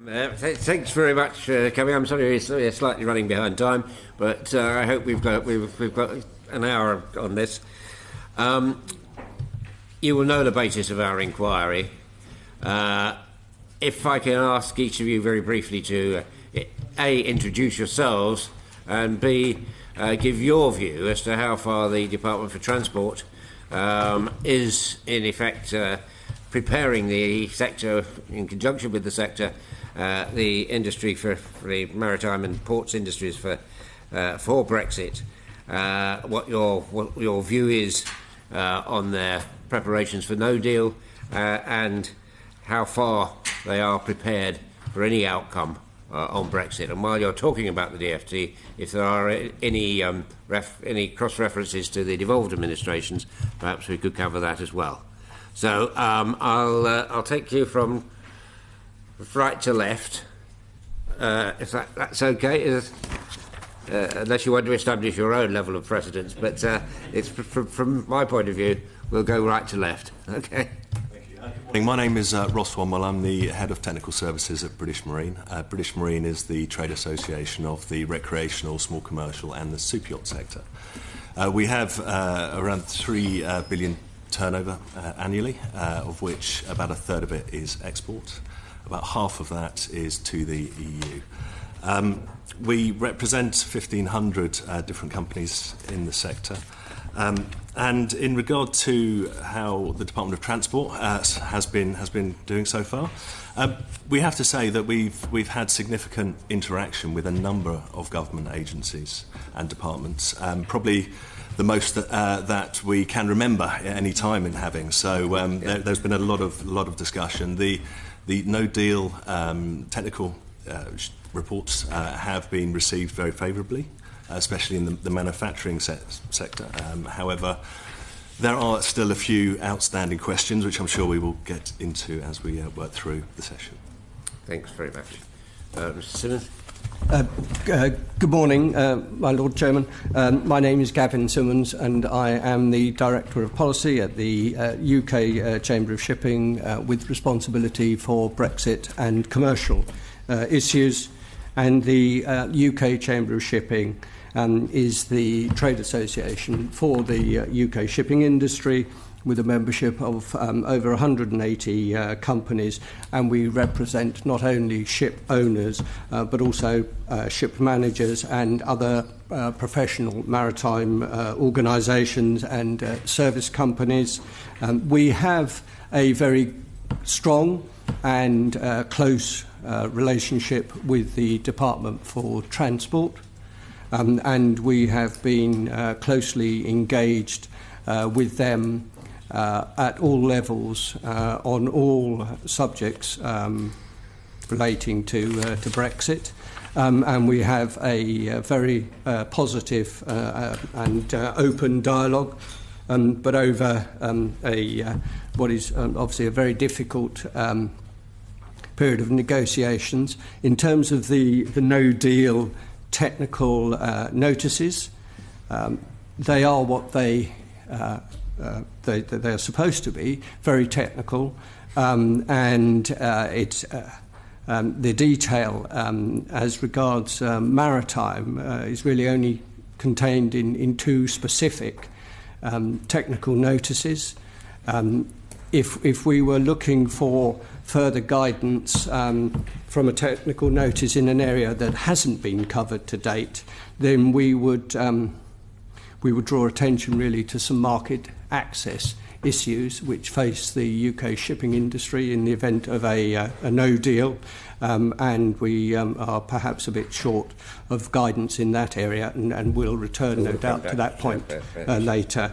Thanks very much, Gavin. I'm sorry we're slightly running behind time, but I hope we've got an hour on this. You will know the basis of our inquiry. If I can ask each of you very briefly to A, introduce yourselves, and B, give your view as to how far the Department for Transport is, in effect, preparing the sector, in conjunction with the sector, the industry for the maritime and ports industries for Brexit. What your view is on their preparations for no deal, and how far they are prepared for any outcome on Brexit. And while you're talking about the DfT, if there are any cross-references to the devolved administrations, perhaps we could cover that as well. So I'll take you from right to left, if that's okay, unless you want to establish your own level of precedence. But it's from my point of view, we'll go right to left. Okay. My name is Ross Wombwell. I'm the Head of Technical Services at British Marine. British Marine is the trade association of the recreational, small commercial and the super yacht sector. We have around 3 billion turnover annually, of which about a third of it is export. About half of that is to the EU. We represent 1,500 different companies in the sector. And in regard to how the Department of Transport has been doing so far, we have to say that we've had significant interaction with a number of government agencies and departments, probably the most that we can remember at any time in having. So there's been a lot of discussion. The no deal technical reports have been received very favourably, especially in the manufacturing sector. However, there are still a few outstanding questions, which I'm sure we will get into as we work through the session. Thanks very much. Mr. Simmonds? Good morning, my Lord Chairman. My name is Gavin Simmonds, and I am the Director of Policy at the UK Chamber of Shipping, with responsibility for Brexit and commercial issues. And the UK Chamber of Shipping is the trade association for the UK shipping industry, with a membership of over 180 companies, and we represent not only ship owners but also ship managers and other professional maritime organisations and service companies. We have a very strong and close relationship with the Department for Transport, and we have been closely engaged with them at all levels on all subjects relating to Brexit, and we have a very positive and open dialogue, but over what is obviously a very difficult period of negotiations. In terms of the no deal technical notices, they are what they are supposed to be, very technical, and it's the detail as regards maritime is really only contained in 2 specific technical notices. If we were looking for further guidance from a technical notice in an area that hasn't been covered to date, then we would draw attention really to some market access issues which face the UK shipping industry in the event of a no deal, and we are perhaps a bit short of guidance in that area, and we'll return no doubt to that point later.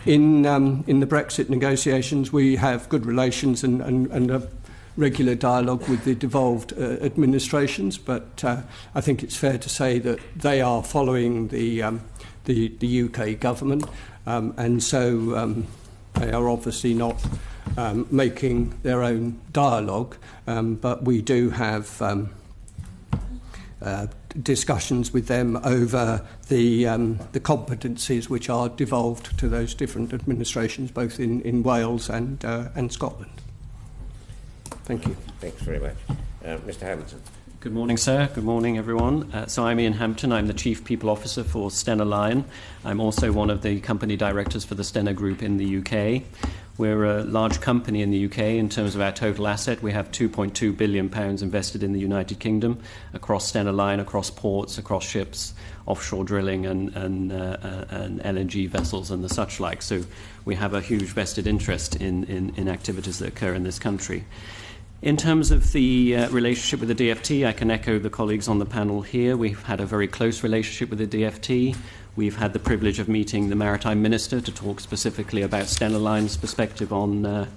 In the Brexit negotiations, we have good relations and a regular dialogue with the devolved administrations, but I think it's fair to say that they are following the UK government, and so they are obviously not making their own dialogue, but we do have discussions with them over the competencies which are devolved to those different administrations, both in Wales and Scotland. Thank you. Thanks very much. Mr. Hampton. Good morning, sir. Good morning, everyone. So I'm Ian Hampton. I'm the Chief People Officer for Stena Line. I'm also one of the company directors for the Stena Group in the UK. We're a large company in the UK in terms of our total asset. We have £2.2 billion invested in the United Kingdom across Stena Line, across ports, across ships, offshore drilling and LNG vessels and the such like. So we have a huge vested interest in activities that occur in this country. In terms of the relationship with the DFT, I can echo the colleagues on the panel here. We've had a very close relationship with the DFT. We've had the privilege of meeting the Maritime Minister to talk specifically about Stena Line's perspective on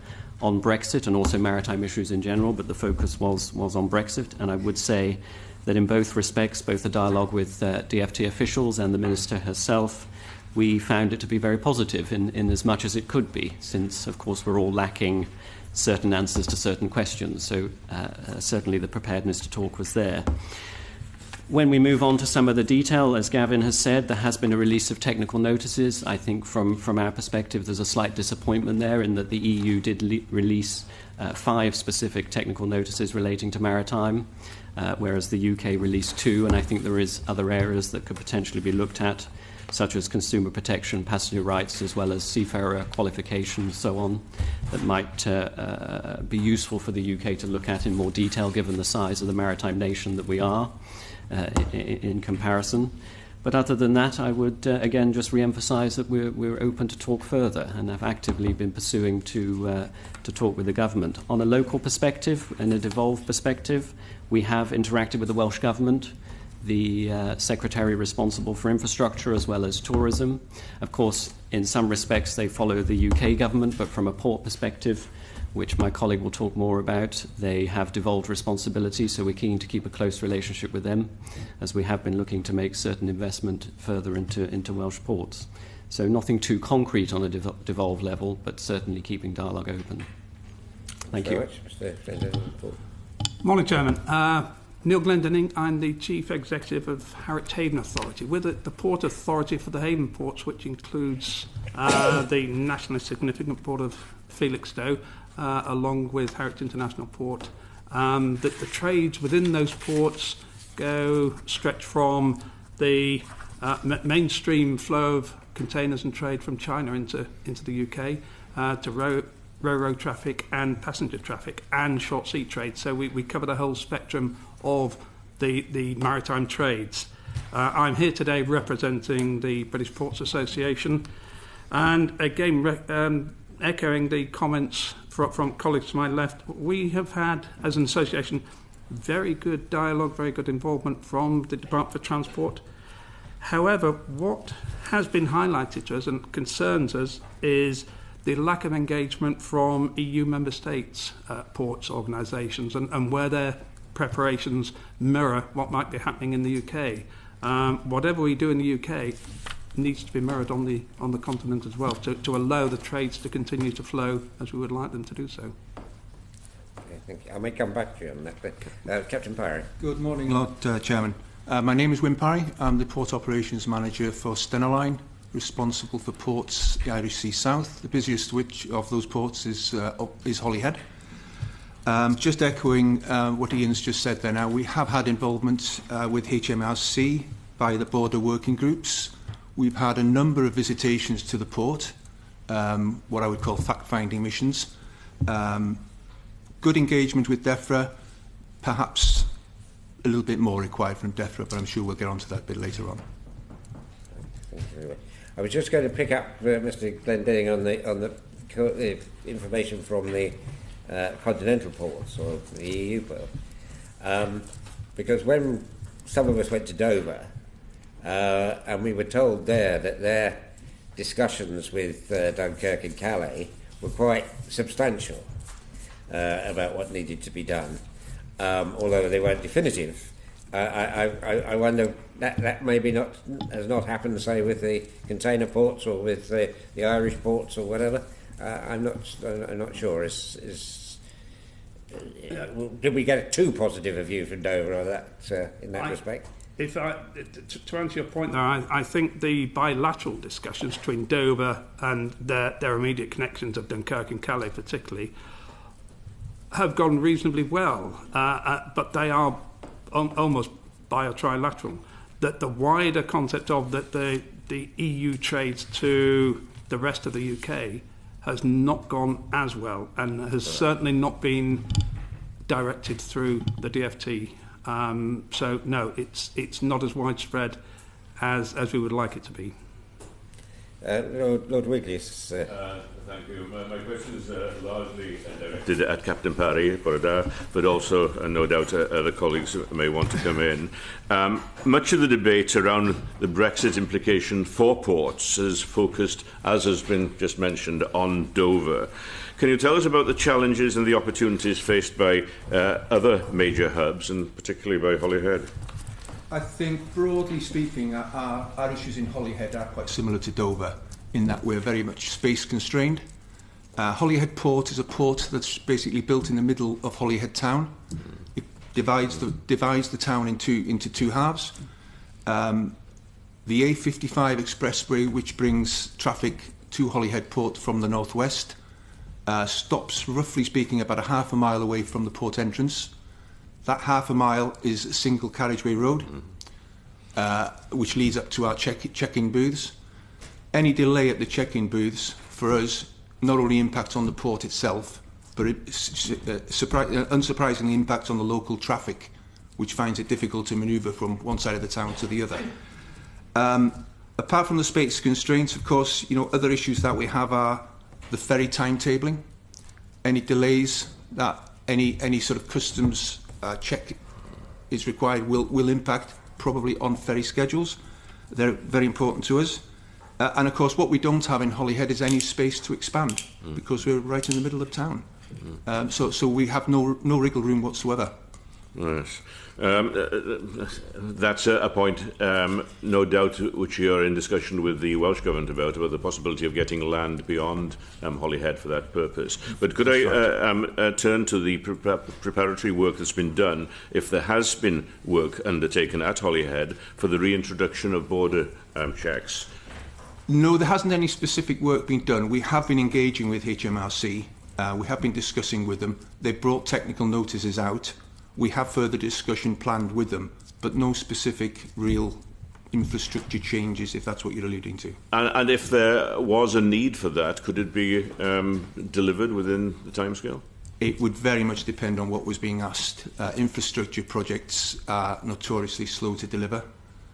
BrExit and also maritime issues in general, but the focus was on BrExit. And I would say that in both respects, both the dialogue with DFT officials and the Minister herself, we found it to be very positive in as much as it could be, since, of course, we're all lacking certain answers to certain questions. So certainly the preparedness to talk was there. When we move on to some of the detail, as Gavin has said, there has been a release of technical notices. I think from our perspective, there's a slight disappointment there in that the EU did release 5 specific technical notices relating to maritime, whereas the UK released 2, and I think there is other areas that could potentially be looked at, such as consumer protection, passenger rights, as well as seafarer qualifications, so on, that might be useful for the UK to look at in more detail, given the size of the maritime nation that we are in comparison. But other than that, I would again just re-emphasise that we're open to talk further, and have actively been pursuing to talk with the government. On a local perspective and a devolved perspective, we have interacted with the Welsh Government, the Secretary responsible for infrastructure as well as tourism. Of course, in some respects they follow the UK government, but from a port perspective, which my colleague will talk more about, they have devolved responsibility, so we're keen to keep a close relationship with them, as we have been looking to make certain investment further into Welsh ports. So nothing too concrete on a devolved level, but certainly keeping dialogue open. Thank you. Very much, Mr. Morning, Chairman. Neil Glendinning, I'm the Chief Executive of Harwich Haven Authority. We're the Port Authority for the Haven ports, which includes the nationally significant port of Felixstowe, along with Harwich International Port. The trades within those ports stretch from the mainstream flow of containers and trade from China into the UK to ro-ro traffic and passenger traffic and short sea trade. So we cover the whole spectrum of the maritime trades. I'm here today representing the British Ports Association, and again echoing the comments from colleagues to my left, we have had, as an association, very good dialogue, very good involvement from the Department for Transport. However, what has been highlighted to us and concerns us is the lack of engagement from EU member states ports organisations and where their preparations mirror what might be happening in the UK. Whatever we do in the UK needs to be mirrored on the continent as well, to allow the trades to continue to flow as we would like them to do so. Okay, thank you. I may come back to you on that, but Captain Parry. Good morning, Lord Chairman. My name is Wim Parry. I'm the Port Operations Manager for Stena Line, responsible for ports the Irish Sea South. The busiest of those ports is Holyhead. Just echoing what Ian's just said there now, we have had involvement with HMRC by the border working groups. We've had a number of visitations to the port, what I would call fact-finding missions. Good engagement with DEFRA, perhaps a little bit more required from DEFRA, but I'm sure we'll get onto that a bit later on. Thank you very much. I was just going to pick up Mr. Glendinning on the information from the continental ports or the EU port, because when some of us went to Dover, and we were told there that their discussions with Dunkirk and Calais were quite substantial about what needed to be done, although they weren't definitive. I wonder that maybe has not happened, say, with the container ports or with the Irish ports or whatever. I'm not sure. Did we get too positive a view from Dover or that in that respect? To answer your point there, I think the bilateral discussions between Dover and their immediate connections of Dunkirk and Calais particularly have gone reasonably well, but they are almost bio-trilateral. That the wider concept of that the EU trades to the rest of the UK has not gone as well, and has certainly not been directed through the DfT. So no, it's not as widespread as we would like it to be. Lord Wigley's. Thank you. My question is largely directed at Captain Parry, but also, no doubt, other colleagues may want to come in. Much of the debate around the Brexit implication for ports is focused, as has been just mentioned, on Dover. Can you tell us about the challenges and the opportunities faced by other major hubs, and particularly by Holyhead? I think, broadly speaking, our issues in Holyhead are quite similar to Dover, in that we're very much space constrained. Holyhead Port is a port that's basically built in the middle of Holyhead town. It divides the town into two halves. The A55 expressway, which brings traffic to Holyhead Port from the northwest, stops, roughly speaking, about a half a mile away from the port entrance. That half a mile is a single carriageway road, which leads up to our check-in booths. Any delay at the check-in booths, for us, not only impacts on the port itself, but it unsurprisingly impacts on the local traffic, which finds it difficult to manoeuvre from one side of the town to the other. Apart from the space constraints, of course, other issues that we have are the ferry timetabling. Any delays that any sort of customs check is required will impact probably on ferry schedules. They're very important to us. And of course, what we don't have in Holyhead is any space to expand, because we're right in the middle of town. So we have no wriggle room whatsoever. Yes. That's a point, no doubt, which you're in discussion with the Welsh Government about the possibility of getting land beyond Holyhead for that purpose. But could I turn to the preparatory work that's been done, if there has been work undertaken at Holyhead for the reintroduction of border checks? No, there hasn't any specific work been done. We have been engaging with HMRC. We have been discussing with them. They've brought technical notices out. We have further discussion planned with them, but no specific real infrastructure changes, if that's what you're alluding to. And if there was a need for that, could it be delivered within the timescale? It would very much depend on what was being asked. Infrastructure projects are notoriously slow to deliver,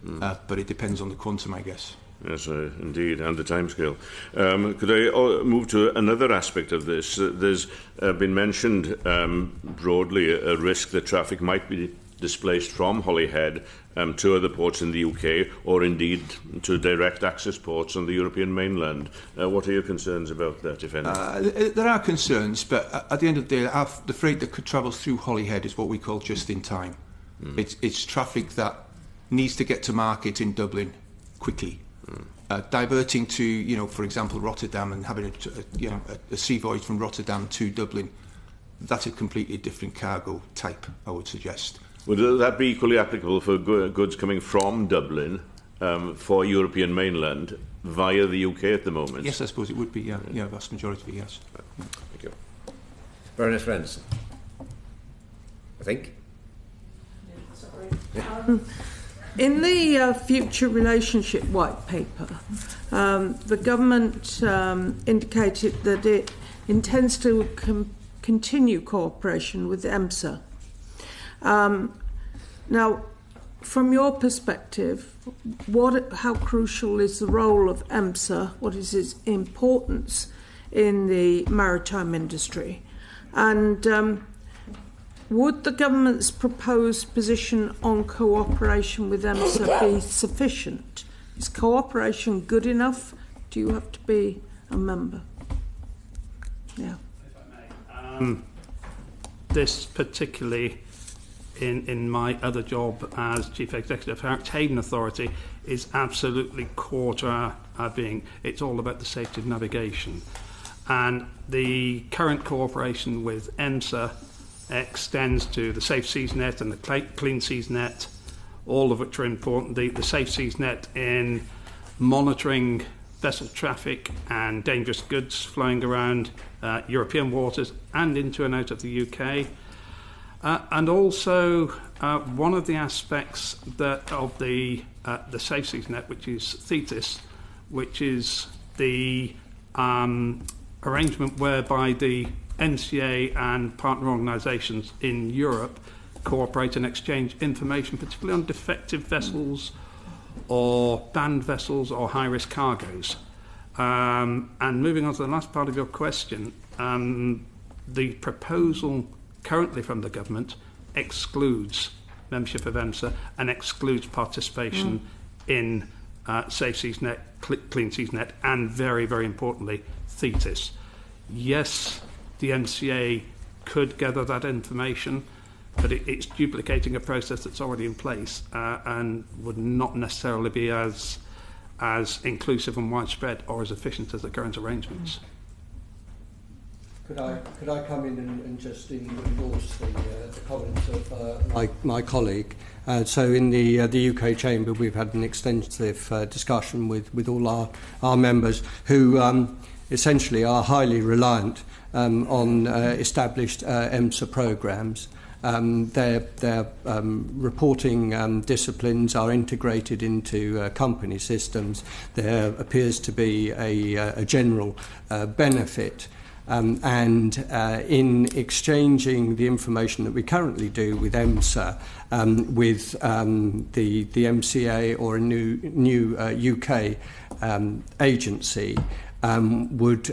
but it depends on the quantum, I guess. Yes, indeed, and the timescale. Could I move to another aspect of this? There's been mentioned broadly a risk that traffic might be displaced from Holyhead to other ports in the UK, or indeed to direct access ports on the European mainland. What are your concerns about that, if any? There are concerns, but at the end of the day, the freight that travels through Holyhead is what we call just in time. It's traffic that needs to get to market in Dublin quickly. Diverting to, for example, Rotterdam, and having a sea voyage from Rotterdam to Dublin, that's a completely different cargo type, I would suggest. Would that be equally applicable for goods coming from Dublin for European mainland via the UK at the moment? Yes, I suppose it would be, yeah, vast majority, yes. Thank you. Baroness Renderson, I think. Sorry. In the Future Relationship White Paper, the government indicated that it intends to continue cooperation with EMSA. Now, from your perspective, how crucial is the role of EMSA? What is its importance in the maritime industry? And would the government's proposed position on cooperation with EMSA be sufficient? Is cooperation good enough? Do you have to be a member? Yeah. If I may. This particularly, in my other job as Chief Executive of Hampton Authority, is absolutely core to our being. It's all about the safety of navigation. And the current cooperation with EMSA extends to the Safe Seas Net and the Clean Seas Net, all of which are important. The Safe Seas Net in monitoring vessel traffic and dangerous goods flowing around European waters and into and out of the UK. And also, one of the aspects of the Safe Seas Net, which is Thetis, which is the arrangement whereby the NCA and partner organisations in Europe cooperate and exchange information, particularly on defective vessels or banned vessels or high-risk cargoes. And moving on to the last part of your question, the proposal currently from the government excludes membership of EMSA and excludes participation in Safe Seas Net, Clean Seas Net, and very, very importantly, Thetis. Yes, the MCA could gather that information, but it's duplicating a process that's already in place and would not necessarily be as inclusive and widespread or as efficient as the current arrangements. Could I come in and just endorse the comments of my colleague? So in the UK Chamber, we've had an extensive discussion with all our members who essentially are highly reliant on established EMSA programmes. Their reporting disciplines are integrated into company systems. There appears to be a general benefit. And in exchanging the information that we currently do with EMSA, with the MCA or a new UK agency, would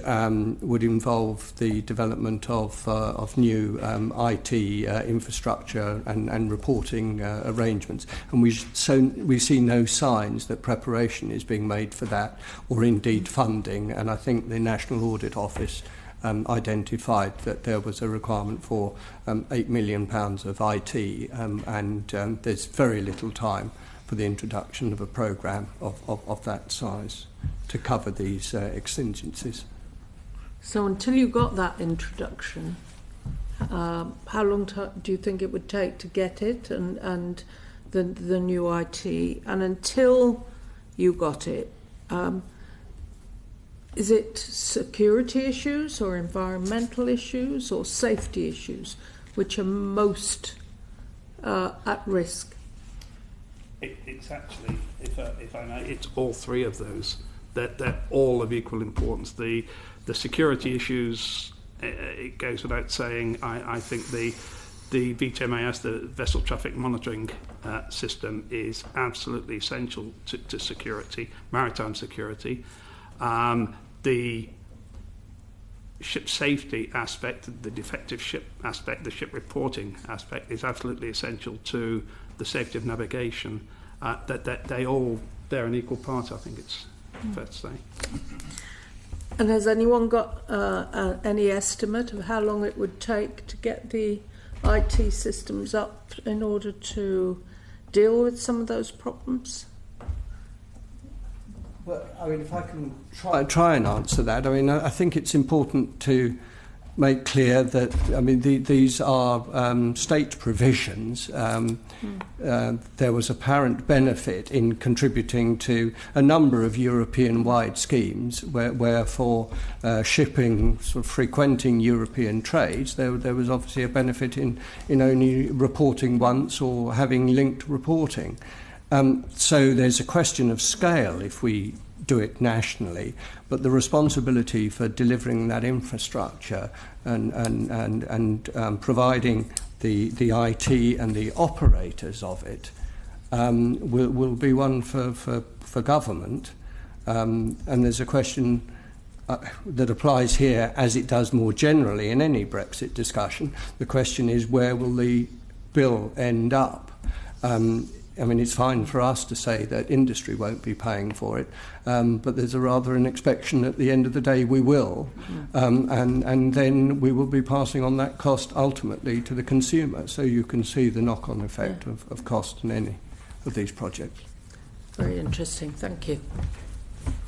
involve the development of new IT infrastructure and reporting arrangements. And we see no signs that preparation is being made for that, or indeed funding. And I think the National Audit Office identified that there was a requirement for £8 million of IT, and there's very little time for the introduction of a programme of that size to cover these exigencies. So until you got that introduction, how long do you think it would take to get it and the new IT? And until you got it, is it security issues or environmental issues or safety issues which are most at risk? It's actually, if I may, it's all three of those. They're all of equal importance. The security issues, it goes without saying. I think the VTMAS, the Vessel Traffic Monitoring System, is absolutely essential to security, maritime security. The ship safety aspect, the defective ship aspect, the ship reporting aspect is absolutely essential to the safety of navigation. That they all bear an equal part, I think it's fair to say. And has anyone got any estimate of how long it would take to get the IT systems up in order to deal with some of those problems? Well, I mean, if I can try and answer that, I mean, I think it's important to make clear that, I mean, these are state provisions. There was apparent benefit in contributing to a number of European-wide schemes where for shipping, sort of frequenting European trades, there was obviously a benefit in only reporting once or having linked reporting. So there's a question of scale if we do it nationally, but the responsibility for delivering that infrastructure and providing the IT and the operators of it will be one for government. And there's a question that applies here, as it does more generally in any Brexit discussion. The question is, where will the bill end up? I mean, it's fine for us to say that industry won't be paying for it, but there's a rather an expectation at the end of the day we will, and then we will be passing on that cost ultimately to the consumer. So you can see the knock-on effect of cost in any of these projects. Very interesting, thank you.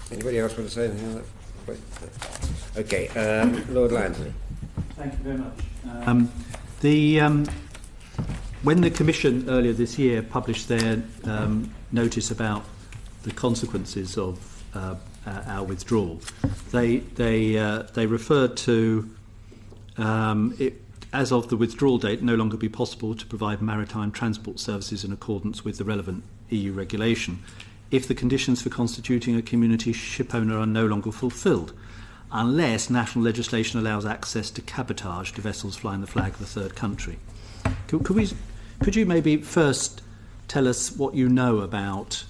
Anybody else want to say anything on that? Okay, Lord Lansley. Thank you very much. When the Commission earlier this year published their notice about the consequences of our withdrawal. They referred to it, as of the withdrawal date, no longer be possible to provide maritime transport services in accordance with the relevant EU regulation if the conditions for constituting a community ship owner are no longer fulfilled, unless national legislation allows access to cabotage to vessels flying the flag of a third country. Could you maybe first tell us what you know about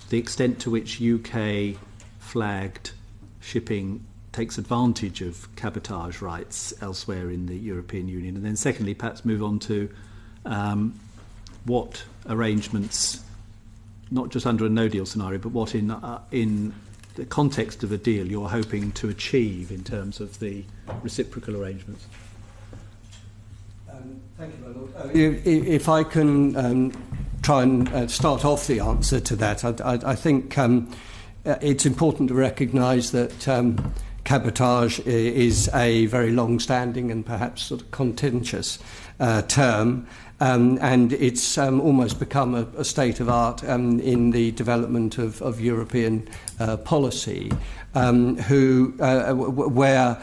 the extent to which UK flagged shipping takes advantage of cabotage rights elsewhere in the European Union, and then secondly perhaps move on to what arrangements, not just under a no-deal scenario, but what in the context of a deal you're hoping to achieve in terms of the reciprocal arrangements? Thank you, my Lord. If I can try and start off the answer to that, I think it's important to recognise that cabotage is a very long-standing and perhaps sort of contentious term, and it's almost become a state of art in the development of European policy, where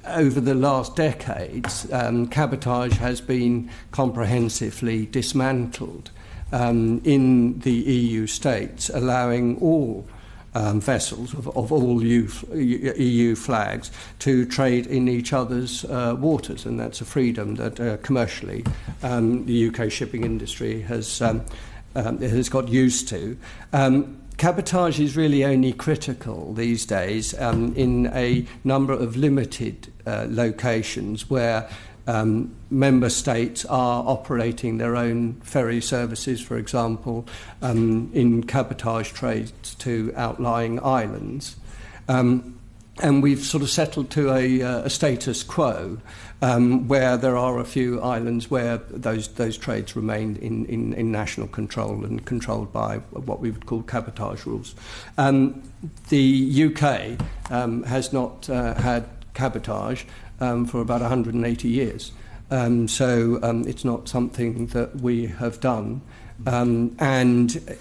over the last decades, cabotage has been comprehensively dismantled in the EU states, allowing all vessels of all EU flags to trade in each other's waters, and that's a freedom that commercially the UK shipping industry has got used to. Cabotage is really only critical these days in a number of limited locations where member states are operating their own ferry services, for example, in cabotage trades to outlying islands. And we've sort of settled to a status quo where there are a few islands where those trades remain in national control and controlled by what we would call cabotage rules. The UK has not had cabotage for about 180 years. So it's not something that we have done. And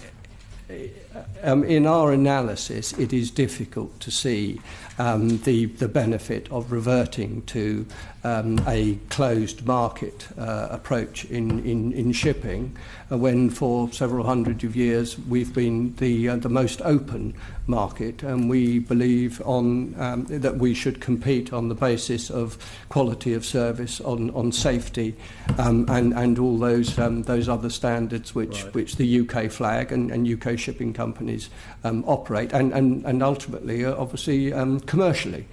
in our analysis, it is difficult to see the benefit of reverting to a closed market approach in shipping, when for several hundred of years we've been the most open market, and we believe that we should compete on the basis of quality of service, on safety, and all those other standards which the UK flag and UK shipping companies operate, and ultimately, obviously, commercially.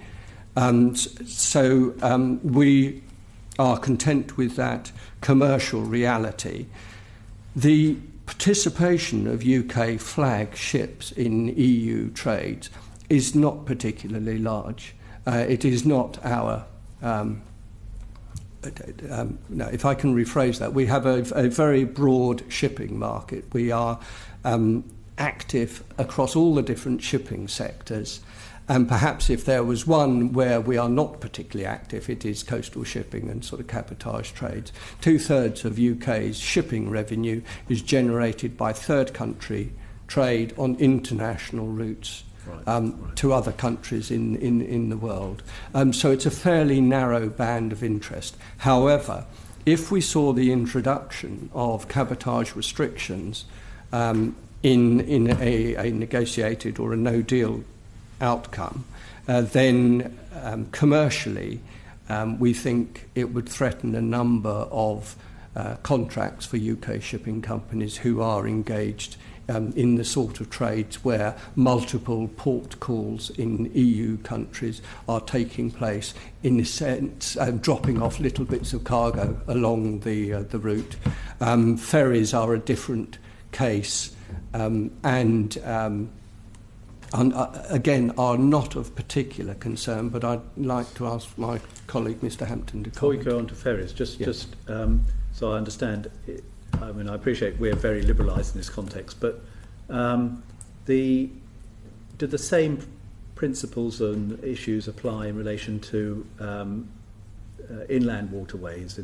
So we are content with that commercial reality. The participation of UK flag ships in EU trades is not particularly large. It is not our... no, if I can rephrase that, we have a very broad shipping market. We are active across all the different shipping sectors. And perhaps if there was one where we are not particularly active, it is coastal shipping and sort of cabotage trades. 2/3 of UK's shipping revenue is generated by third country trade on international routes to other countries in the world. So it's a fairly narrow band of interest. However, if we saw the introduction of cabotage restrictions in a negotiated or a no-deal outcome, then commercially we think it would threaten a number of contracts for UK shipping companies who are engaged in the sort of trades where multiple port calls in EU countries are taking place, in a sense dropping off little bits of cargo along the route. Ferries are a different case, and again, are not of particular concern, but I'd like to ask my colleague, Mr. Hampton, to comment. Before we go on to ferries, just so I understand, I mean, I appreciate we're very liberalised in this context, but do the same principles and issues apply in relation to inland waterways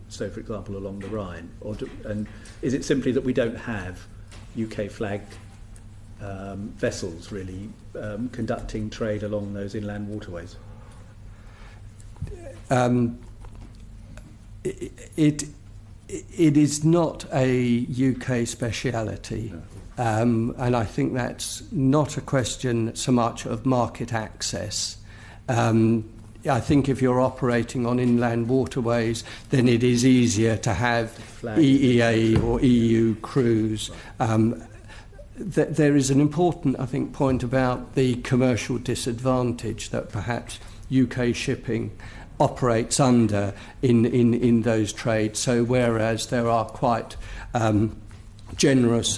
so for example, along the Rhine? And is it simply that we don't have UK flag vessels really conducting trade along those inland waterways? It is not a UK speciality, and I think that's not a question so much of market access. I think if you're operating on inland waterways, then it is easier to have EEA or EU crews. There is an important, I think, point about the commercial disadvantage that perhaps UK shipping operates under in those trades. So whereas there are quite generous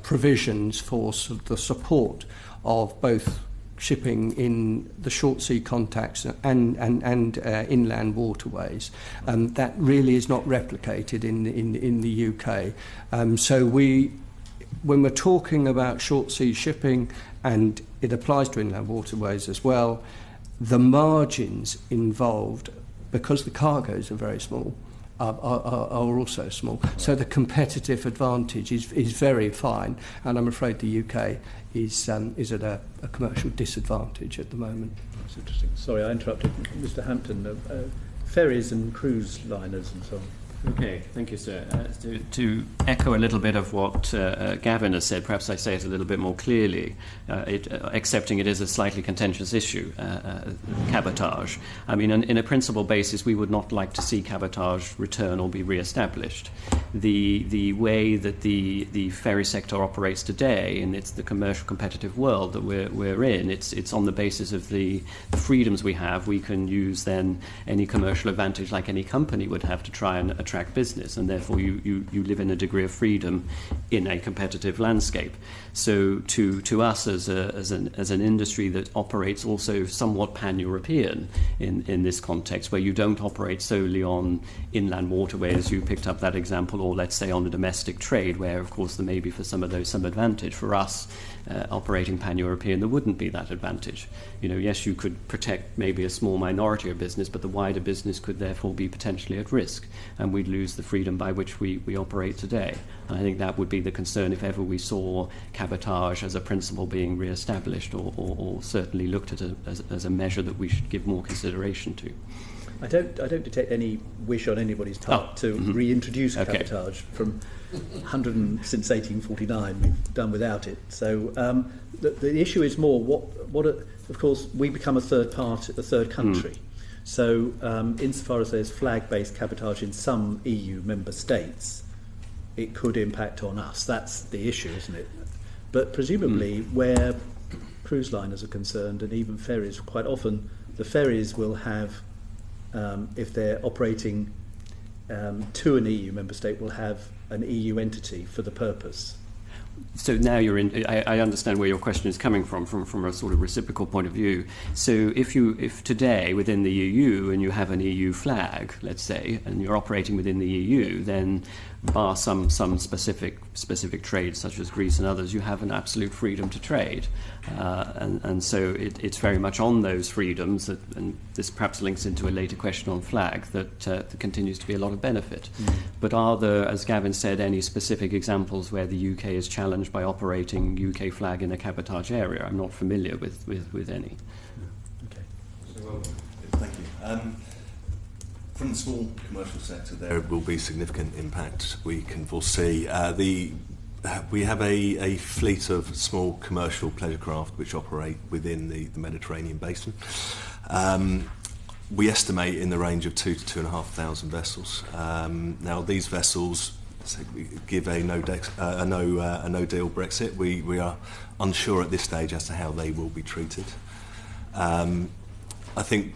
provisions for the support of both shipping in the short sea contacts and inland waterways, that really is not replicated in the UK. So when we're talking about short sea shipping, and it applies to inland waterways as well, the margins involved, because the cargoes are very small, are also small. So the competitive advantage is very fine, and I'm afraid the UK is at a commercial disadvantage at the moment. That's interesting. Sorry, I interrupted Mr. Hampton. Ferries and cruise liners and so on. Okay, thank you, sir. To echo a little bit of what Gavin has said, perhaps I say it a little bit more clearly, accepting it is a slightly contentious issue, cabotage. I mean, in a principle basis, we would not like to see cabotage return or be re-established. The way that the ferry sector operates today, and it's the commercial competitive world that we're in, it's on the basis of the freedoms we have. We can use then any commercial advantage like any company would have to try and attract business, and therefore you live in a degree of freedom in a competitive landscape. So to us as an industry that operates also somewhat pan-European in this context, where you don't operate solely on inland waterways, you picked up that example, or let's say on the domestic trade, where of course there may be for some of those some advantage. For us, operating pan-European, there wouldn't be that advantage. You know, yes, you could protect maybe a small minority of business, but the wider business could therefore be potentially at risk, and we'd lose the freedom by which we operate today. And I think that would be the concern if ever we saw cabotage as a principle being re-established, or certainly looked at as a measure that we should give more consideration to. I don't detect any wish on anybody's part to reintroduce cabotage from since 1849. We've done without it. So the issue is more of course we become a third country. So insofar as there's flag-based cabotage in some EU member states, it could impact on us. That's the issue, isn't it? But presumably where cruise liners are concerned, and even ferries, quite often the ferries will have, if they're operating to an EU member state, will have an EU entity for the purpose. So now you're in. I understand where your question is coming from a sort of reciprocal point of view. So if today within the EU and you have an EU flag, let's say, and you're operating within the EU, then bar some specific trades such as Greece and others, you have an absolute freedom to trade, and so it's very much on those freedoms that, and this perhaps links into a later question on flag, that there continues to be a lot of benefit. But are there, as Gavin said, any specific examples where the UK is challenged by operating UK flag in a cabotage area? I'm not familiar with any. Okay. Thank you. From the small commercial sector, there will be significant impact we can foresee. We have a fleet of small commercial pleasure craft which operate within the Mediterranean basin. We estimate in the range of 2,000 to 2,500 vessels. Now, these vessels give a no deal Brexit. We are unsure at this stage as to how they will be treated. I think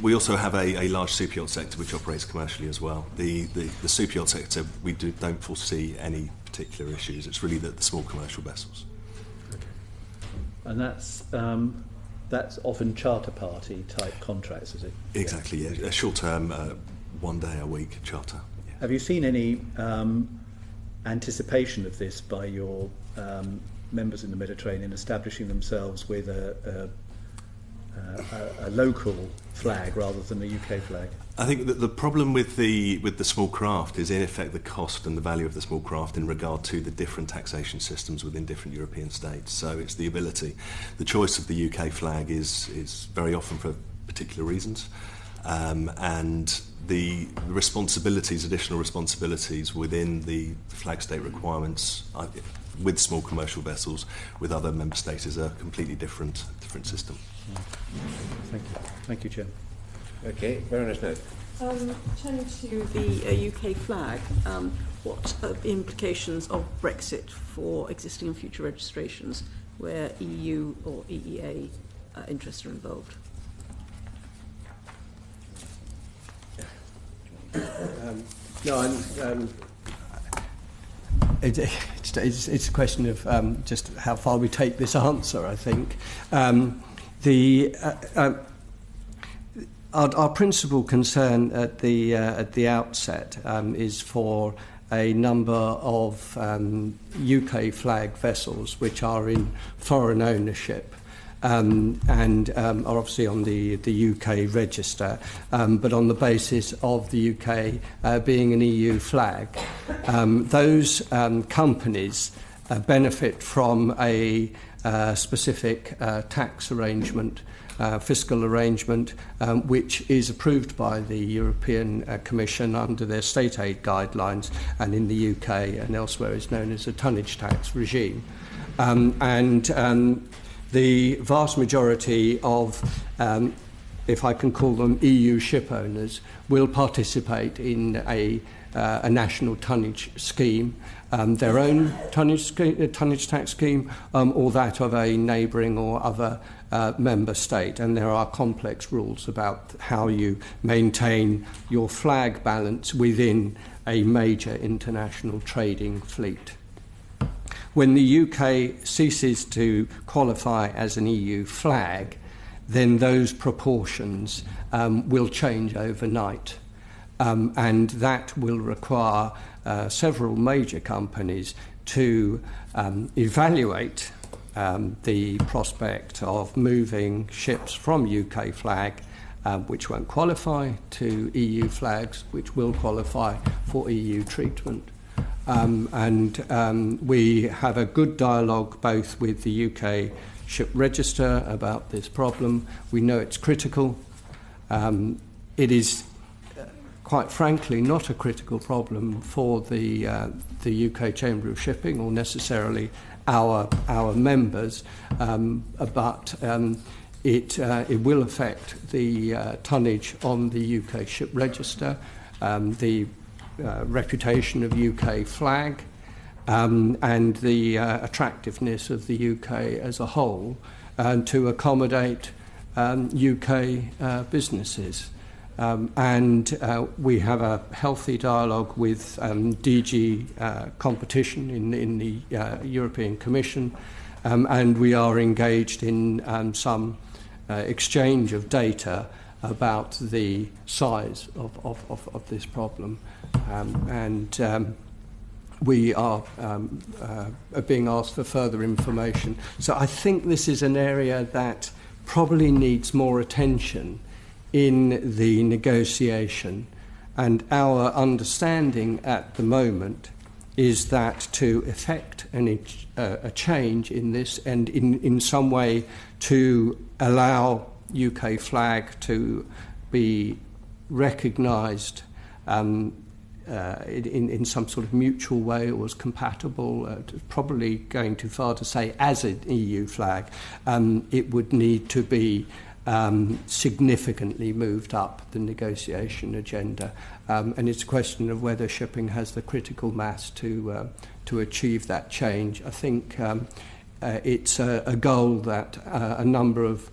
we also have a large superyacht sector which operates commercially as well. The superyacht sector, we don't foresee any particular issues. It's really the small commercial vessels. Okay. And that's often charter party type contracts, is it? Exactly, yeah. A short-term, 1 day a week charter. Yeah. Have you seen any anticipation of this by your members in the Mediterranean establishing themselves with a local flag rather than a UK flag? I think that the problem with the small craft is in effect the cost and the value of the small craft in regard to the different taxation systems within different European states. So it's the ability. The choice of the UK flag is very often for particular reasons, and the responsibilities, additional responsibilities within the flag state requirements with small commercial vessels with other member states is a completely different system. Thank you, Chair. Okay, Baroness Note. Turning to the UK flag, what are the implications of BrExit for existing and future registrations where EU or EEA interests are involved? It's a question of just how far we take this answer, I think. Our principal concern at the outset is for a number of UK flag vessels which are in foreign ownership and are obviously on the UK register, but on the basis of the UK being an EU flag. Those companies benefit from a specific tax arrangement, fiscal arrangement, which is approved by the European Commission under their state aid guidelines, and in the UK and elsewhere is known as a tonnage tax regime. The vast majority of, if I can call them EU ship owners, will participate in a national tonnage scheme, their own tonnage tax scheme, or that of a neighbouring or other member state. And there are complex rules about how you maintain your flag balance within a major international trading fleet. When the UK ceases to qualify as an EU flag, then those proportions will change overnight. And that will require several major companies to evaluate the prospect of moving ships from UK flag, which won't qualify, to EU flags, which will qualify for EU treatment. We have a good dialogue both with the UK ship register about this problem. We know it's critical. It is, quite frankly, not a critical problem for the UK Chamber of Shipping or necessarily our members, but it will affect the tonnage on the UK ship register, the reputation of UK flag, and the attractiveness of the UK as a whole, to accommodate UK businesses. We have a healthy dialogue with DG Competition in the European Commission, and we are engaged in some exchange of data about the size of this problem. We are being asked for further information. So I think this is an area that probably needs more attention in the negotiation, and our understanding at the moment is that to effect a change in this and in some way to allow UK flag to be recognised in some sort of mutual way or as compatible, probably going too far to say as an EU flag, it would need to be significantly moved up the negotiation agenda. And it's a question of whether shipping has the critical mass to achieve that change. I think it's a goal that a number of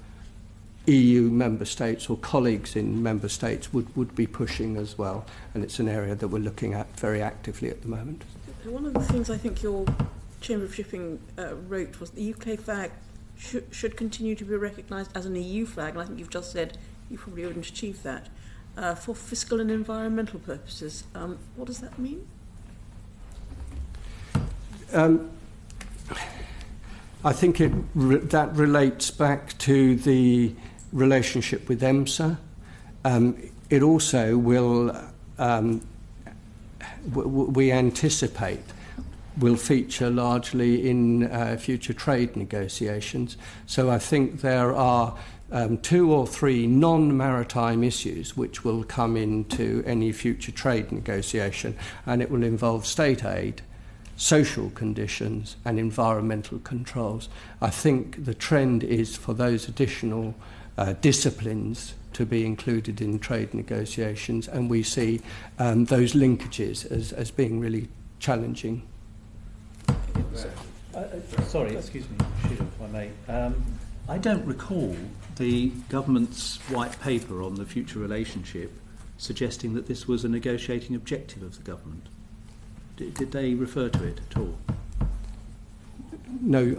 EU member states or colleagues in member states would be pushing as well, and it's an area that we're looking at very actively at the moment. One of the things I think your Chamber of Shipping wrote was the UK flag should continue to be recognised as an EU flag, and I think you've just said you probably wouldn't achieve that, for fiscal and environmental purposes. What does that mean? I think that relates back to the relationship with EMSA. It also will, we anticipate, will feature largely in future trade negotiations. So I think there are 2 or 3 non-maritime issues which will come into any future trade negotiation, and it will involve state aid, social conditions and environmental controls. I think the trend is for those additional disciplines to be included in trade negotiations, and we see those linkages as being really challenging. Sorry, excuse me, if I may. I don't recall the government's white paper on the future relationship suggesting that this was a negotiating objective of the government. Did they refer to it at all? No,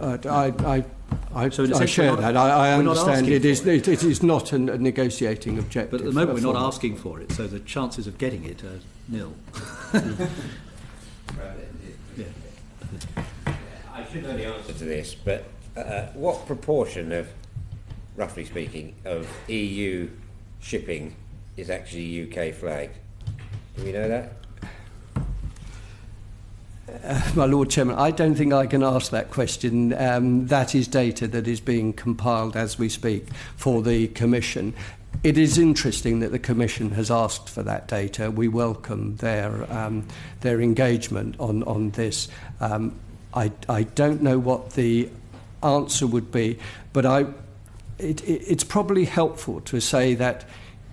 I share that. I understand it is not a negotiating objective. But at the moment we're not asking for it, so the chances of getting it are nil. Yeah. I should know the answer to this, but what proportion of, roughly speaking, of EU shipping is actually UK flagged? Do we know that? My Lord Chairman, I don't think I can ask that question. That is data that is being compiled as we speak for the Commission. It is interesting that the Commission has asked for that data. We welcome their engagement on this. I don't know what the answer would be, but it's probably helpful to say that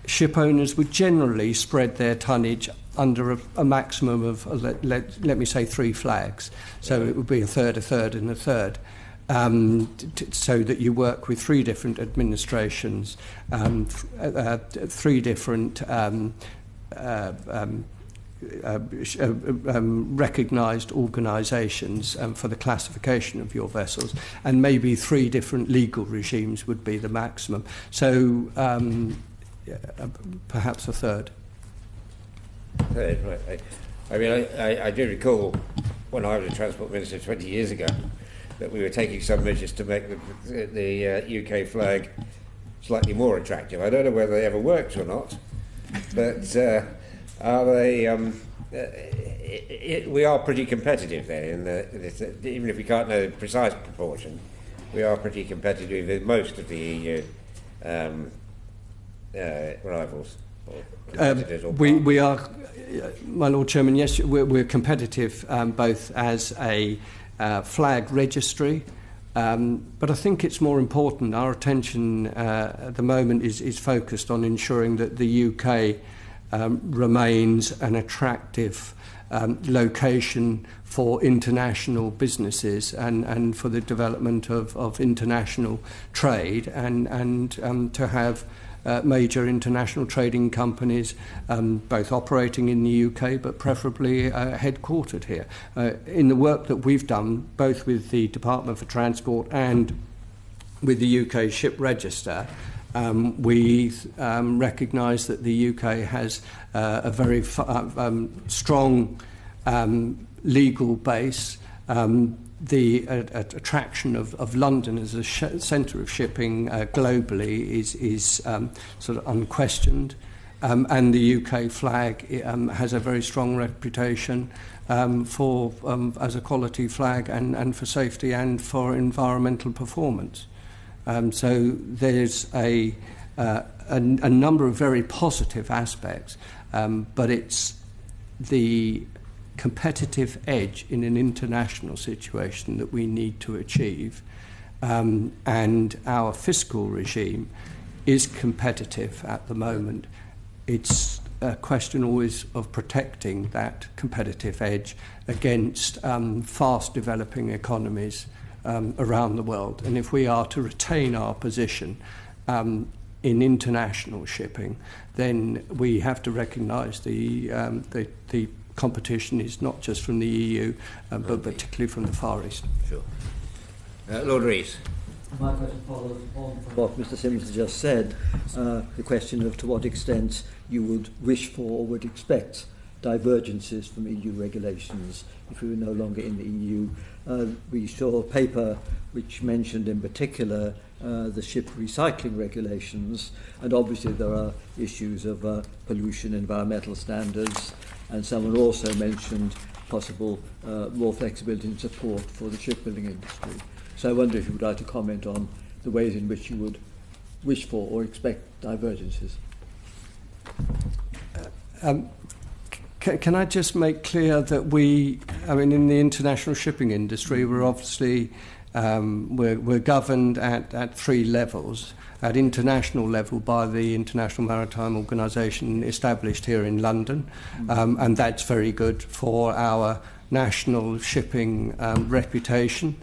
ship owners would generally spread their tonnage under a maximum of, let me say, 3 flags. So it would be a third, and a third. So that you work with 3 different administrations, 3 different recognised organisations for the classification of your vessels, and maybe 3 different legal regimes would be the maximum. So perhaps a third. Right. I mean, I do recall when I was a Transport Minister 20 years ago that we were taking some measures to make the UK flag slightly more attractive. I don't know whether they ever worked or not, but are they? We are pretty competitive there, even if we can't know the precise proportion, we are pretty competitive with most of the EU rivals. We are, my Lord Chairman, yes, we're competitive both as a flag registry, but I think it's more important. Our attention at the moment is focused on ensuring that the UK remains an attractive location for international businesses and for the development of international trade and to have major international trading companies both operating in the UK but preferably headquartered here. In the work that we've done both with the Department for Transport and with the UK Ship Register, we recognise that the UK has a very strong legal base. The attraction of London as a centre of shipping globally is sort of unquestioned, and the UK flag has a very strong reputation for as a quality flag and for safety and for environmental performance. So there's a number of very positive aspects, but it's the competitive edge in an international situation that we need to achieve, and our fiscal regime is competitive at the moment. It's a question always of protecting that competitive edge against fast developing economies around the world, and if we are to retain our position in international shipping, then we have to recognise the competition is not just from the EU, but particularly from the Far East. Sure. Lord Rees. My question follows on from what Mr. Simmonds has just said, the question of to what extent you would wish for or would expect divergences from EU regulations if we were no longer in the EU. We saw a paper which mentioned in particular the ship recycling regulations, and obviously there are issues of pollution, environmental standards, and someone also mentioned possible more flexibility and support for the shipbuilding industry. So I wonder if you would like to comment on the ways in which you would wish for or expect divergences. Can I just make clear that in the international shipping industry, we're obviously we're governed at three levels. At international level by the International Maritime Organisation established here in London, and that's very good for our national shipping reputation.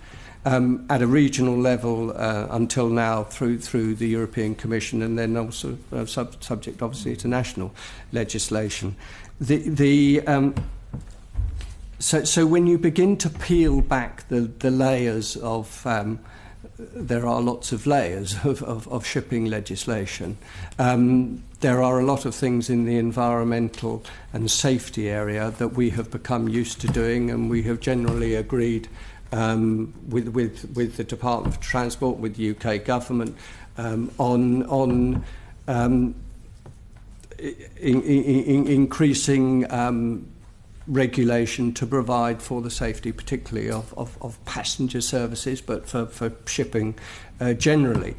At a regional level until now through the European Commission, and then also subject obviously to national legislation. So when you begin to peel back the layers of there are lots of layers of shipping legislation. There are a lot of things in the environmental and safety area that we have become used to doing, and we have generally agreed with the Department for Transport, with the UK government, on increasing regulation to provide for the safety, particularly of passenger services, but for shipping generally.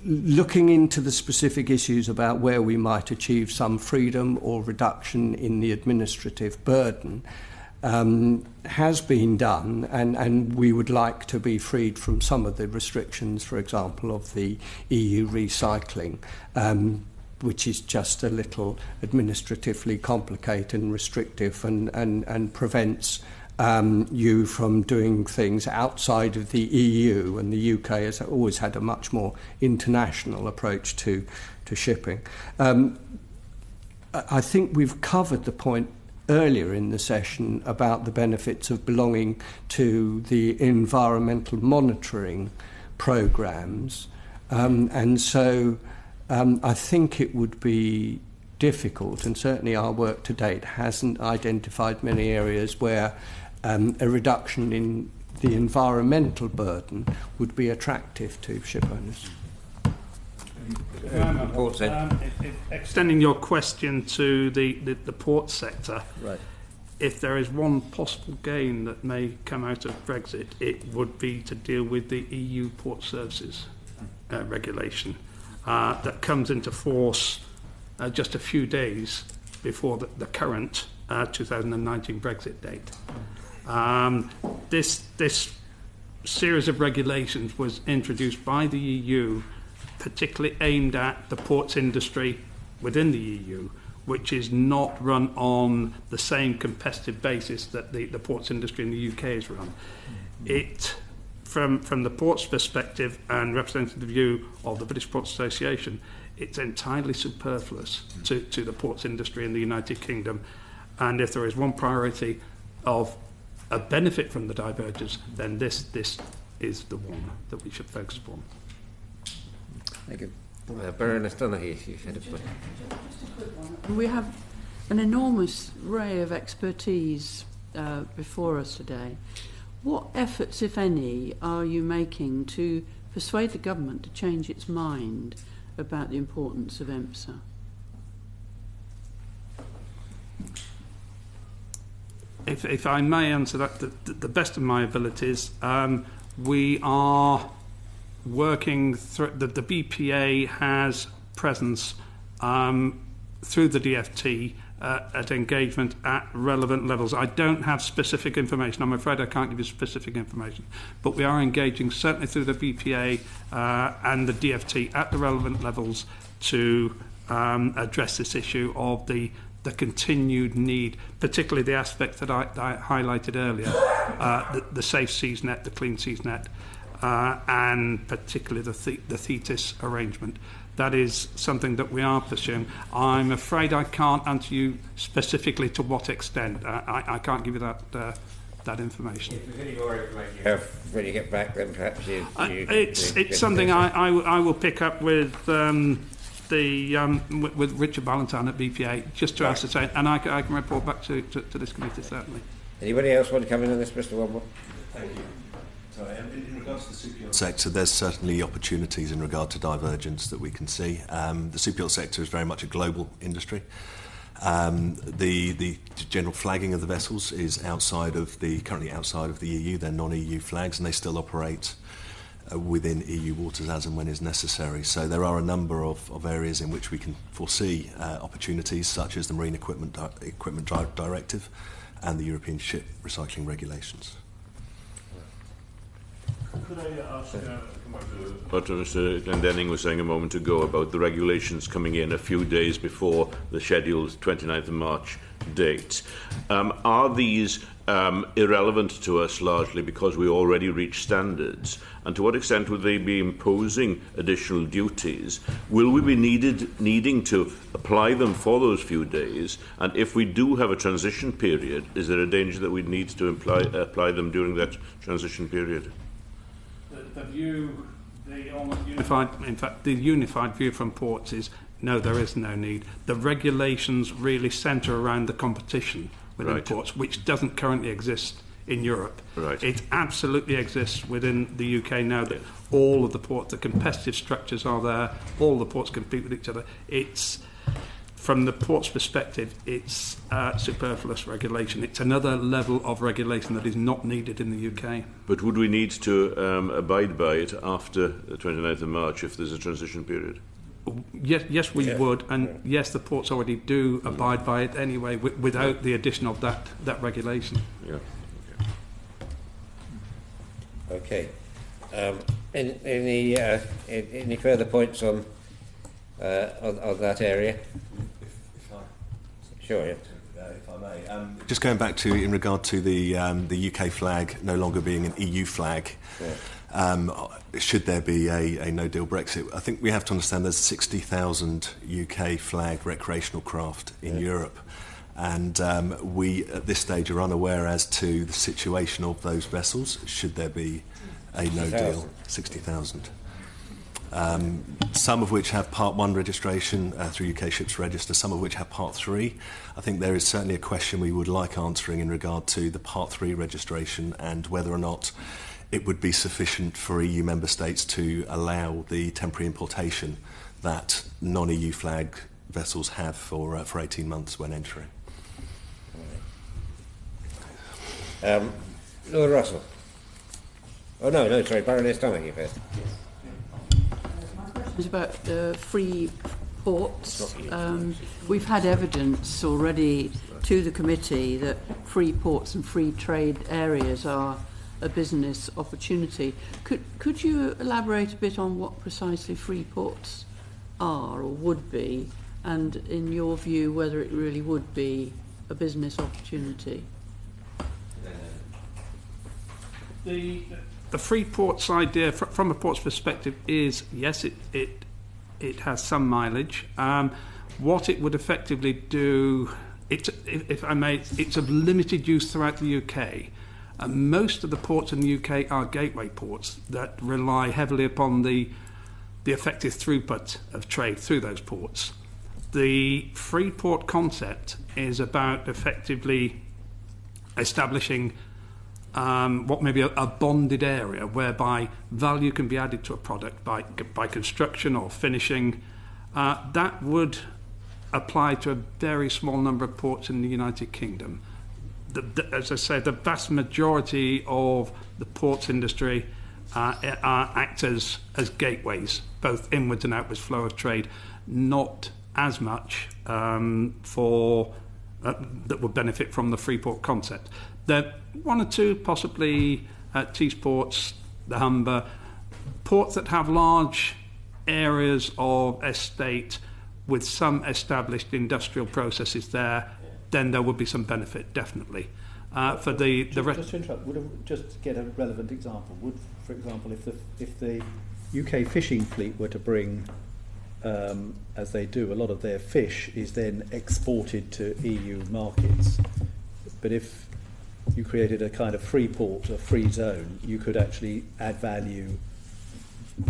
Looking into the specific issues about where we might achieve some freedom or reduction in the administrative burden has been done, and we would like to be freed from some of the restrictions, for example, of the EU recycling, which is just a little administratively complicated and restrictive, and prevents you from doing things outside of the EU, and the UK has always had a much more international approach to shipping. I think we've covered the point earlier in the session about the benefits of belonging to the environmental monitoring programs, and so I think it would be difficult, and certainly our work to date hasn't identified many areas where a reduction in the environmental burden would be attractive to ship owners. Extending your question to the port sector, right. If there is one possible gain that may come out of Brexit, it would be to deal with the EU port services regulation that comes into force just a few days before the current 2019 Brexit date. This series of regulations was introduced by the EU, particularly aimed at the ports industry within the EU, which is not run on the same competitive basis that the ports industry in the UK is run. It, from the ports perspective and representing the view of the British Ports Association, it's entirely superfluous to the ports industry in the United Kingdom. And if there is one priority of a benefit from the divergence, then this is the one that we should focus upon. Thank you. Baroness Donaghy, you had a point. We have an enormous array of expertise before us today. What efforts, if any, are you making to persuade the government to change its mind about the importance of EMSA? If I may answer that the best of my abilities, we are working through the BPA has presence through the DFT at engagement at relevant levels. I don't have specific information. I'm afraid I can't give you specific information, but we are engaging certainly through the BPA and the DFT at the relevant levels to address this issue of the continued need, particularly the aspect that I highlighted earlier, the safe seas net, the clean seas net, and particularly the Thetis arrangement. That is something that we are pursuing. I'm afraid I can't answer you specifically to what extent. I can't give you that information. If there's any more information you have when you get back, then perhaps it's something I will pick up with with Richard Ballantyne at BPA just to ascertain, and I can report back to this committee certainly. Anybody else want to come in on this, Mr. Wombwell? Thank you. Sorry, in regards to the superyacht sector, there's certainly opportunities in regard to divergence that we can see. The superyacht sector is very much a global industry. The general flagging of the vessels is currently outside of the EU. They're non-EU flags, and they still operate within EU waters as and when is necessary. So there are a number of areas in which we can foresee opportunities, such as the Marine Equipment Directive and the European Ship Recycling Regulations. Could I ask, come back to what Mr. Glendinning was saying a moment ago about the regulations coming in a few days before the scheduled 29th of March date? Are these irrelevant to us largely because we already reached standards? And to what extent would they be imposing additional duties? Will we be needing to apply them for those few days? And if we do have a transition period, is there a danger that we'd need to apply them during that transition period? The unified view from ports is no, there is no need. The regulations really centre around the competition within ports, which doesn't currently exist in Europe. Right. It absolutely exists within the UK now that all of the ports, the competitive structures are there, all the ports compete with each other. It's, from the port's perspective, it's superfluous regulation. It's another level of regulation that is not needed in the UK. But would we need to abide by it after the 29th of March if there's a transition period? Yes, we would, and yes, the ports already do abide by it anyway, without the addition of that regulation. Yeah. Okay. Any further points on that area? Sure, yeah. If I may. Just going back to, in regard to the UK flag no longer being an EU flag, should there be a no-deal Brexit, I think we have to understand there's 60,000 UK flag recreational craft in Europe. And we, at this stage, are unaware as to the situation of those vessels, should there be a no-deal. 60,000. Some of which have Part 1 registration through UK Ships Register, some of which have Part 3. I think there is certainly a question we would like answering in regard to the Part 3 registration and whether or not it would be sufficient for EU member states to allow the temporary importation that non-EU flag vessels have for 18 months when entering. Lord Russell. Oh, no, sorry, Baroness Donaghy first. It's about free ports. We've had evidence already to the committee that free ports and free trade areas are a business opportunity. Could you elaborate a bit on what precisely free ports are or would be, and in your view whether it really would be a business opportunity? The free ports idea, from a port's perspective, is yes, it has some mileage. What it would effectively do, if I may, it's of limited use throughout the UK. Most of the ports in the UK are gateway ports that rely heavily upon the effective throughput of trade through those ports. The free port concept is about effectively establishing what may be a bonded area whereby value can be added to a product by construction or finishing. That would apply to a very small number of ports in the United Kingdom. As I say, the vast majority of the ports industry act as gateways, both inwards and outwards flow of trade, not as much that would benefit from the free port concept. There are one or two, possibly Tees ports, the Humber, ports that have large areas of estate with some established industrial processes there, then there would be some benefit, definitely. Just to interrupt, just to get a relevant example, for example, if the UK fishing fleet were to bring, as they do, a lot of their fish is then exported to EU markets, but if you created a kind of free port, a free zone, you could actually add value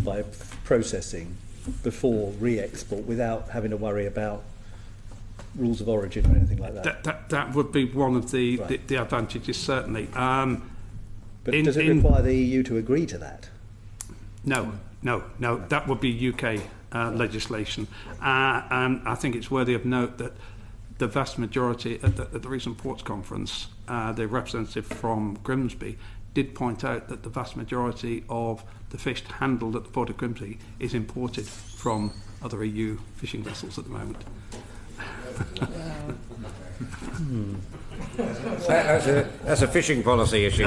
by processing before re-export without having to worry about rules of origin or anything like that. That would be one of the advantages, certainly. But does it require the EU to agree to that? No. That would be UK legislation. And I think it's worthy of note that the vast majority, at the recent Ports Conference, the representative from Grimsby did point out that the vast majority of the fish handled at the Port of Grimsby is imported from other EU fishing vessels at the moment. That's a fishing policy issue.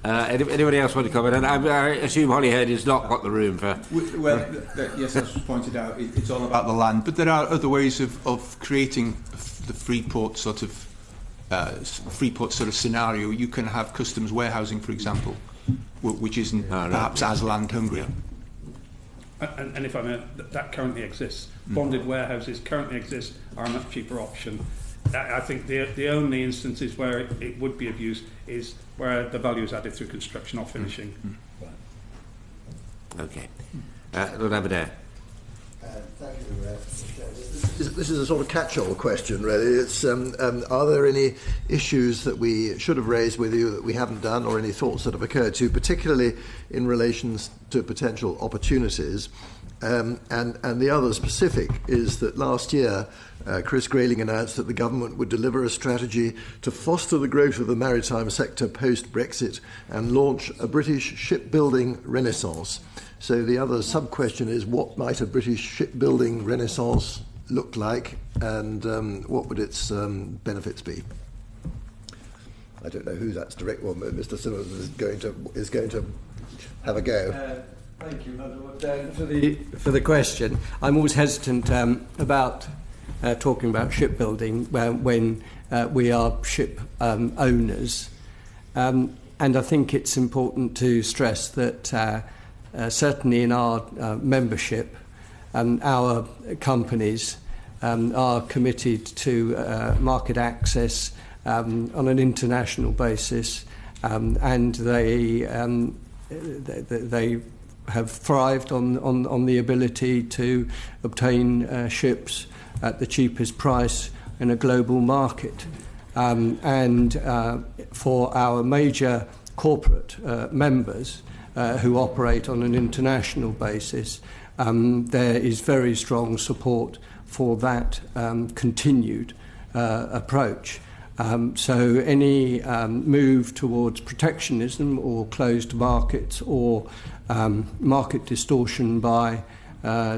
Anybody else want to comment? And I assume Holyhead has not got the room for... Well, yes, as was pointed out, it's all about the land, but there are other ways of creating the Freeport sort of scenario. You can have customs warehousing, for example, which isn't perhaps as land hungry. And if I may, that currently exists. Bonded warehouses currently exist, are a much cheaper option. I think the only instances where it would be of use is where the value is added through construction or finishing. Okay. Lord Aberdare. Thank you. This is a sort of catch-all question, really. It's are there any issues that we should have raised with you that we haven't done, or any thoughts that have occurred to you, particularly in relation to potential opportunities? And the other specific is that last year Chris Grayling announced that the government would deliver a strategy to foster the growth of the maritime sector post-Brexit and launch a British shipbuilding renaissance. So the other sub-question is, what might a British shipbuilding renaissance look like, and what would its benefits be? I don't know who that's direct one, but Mr. Simmonds is going to have a go. Thank you, for the question. I'm always hesitant about talking about shipbuilding when we are ship owners, and I think it's important to stress that certainly in our membership, our companies are committed to market access on an international basis, and they have thrived on the ability to obtain ships at the cheapest price in a global market. And for our major corporate members who operate on an international basis, there is very strong support for that continued approach. So any move towards protectionism or closed markets or market distortion by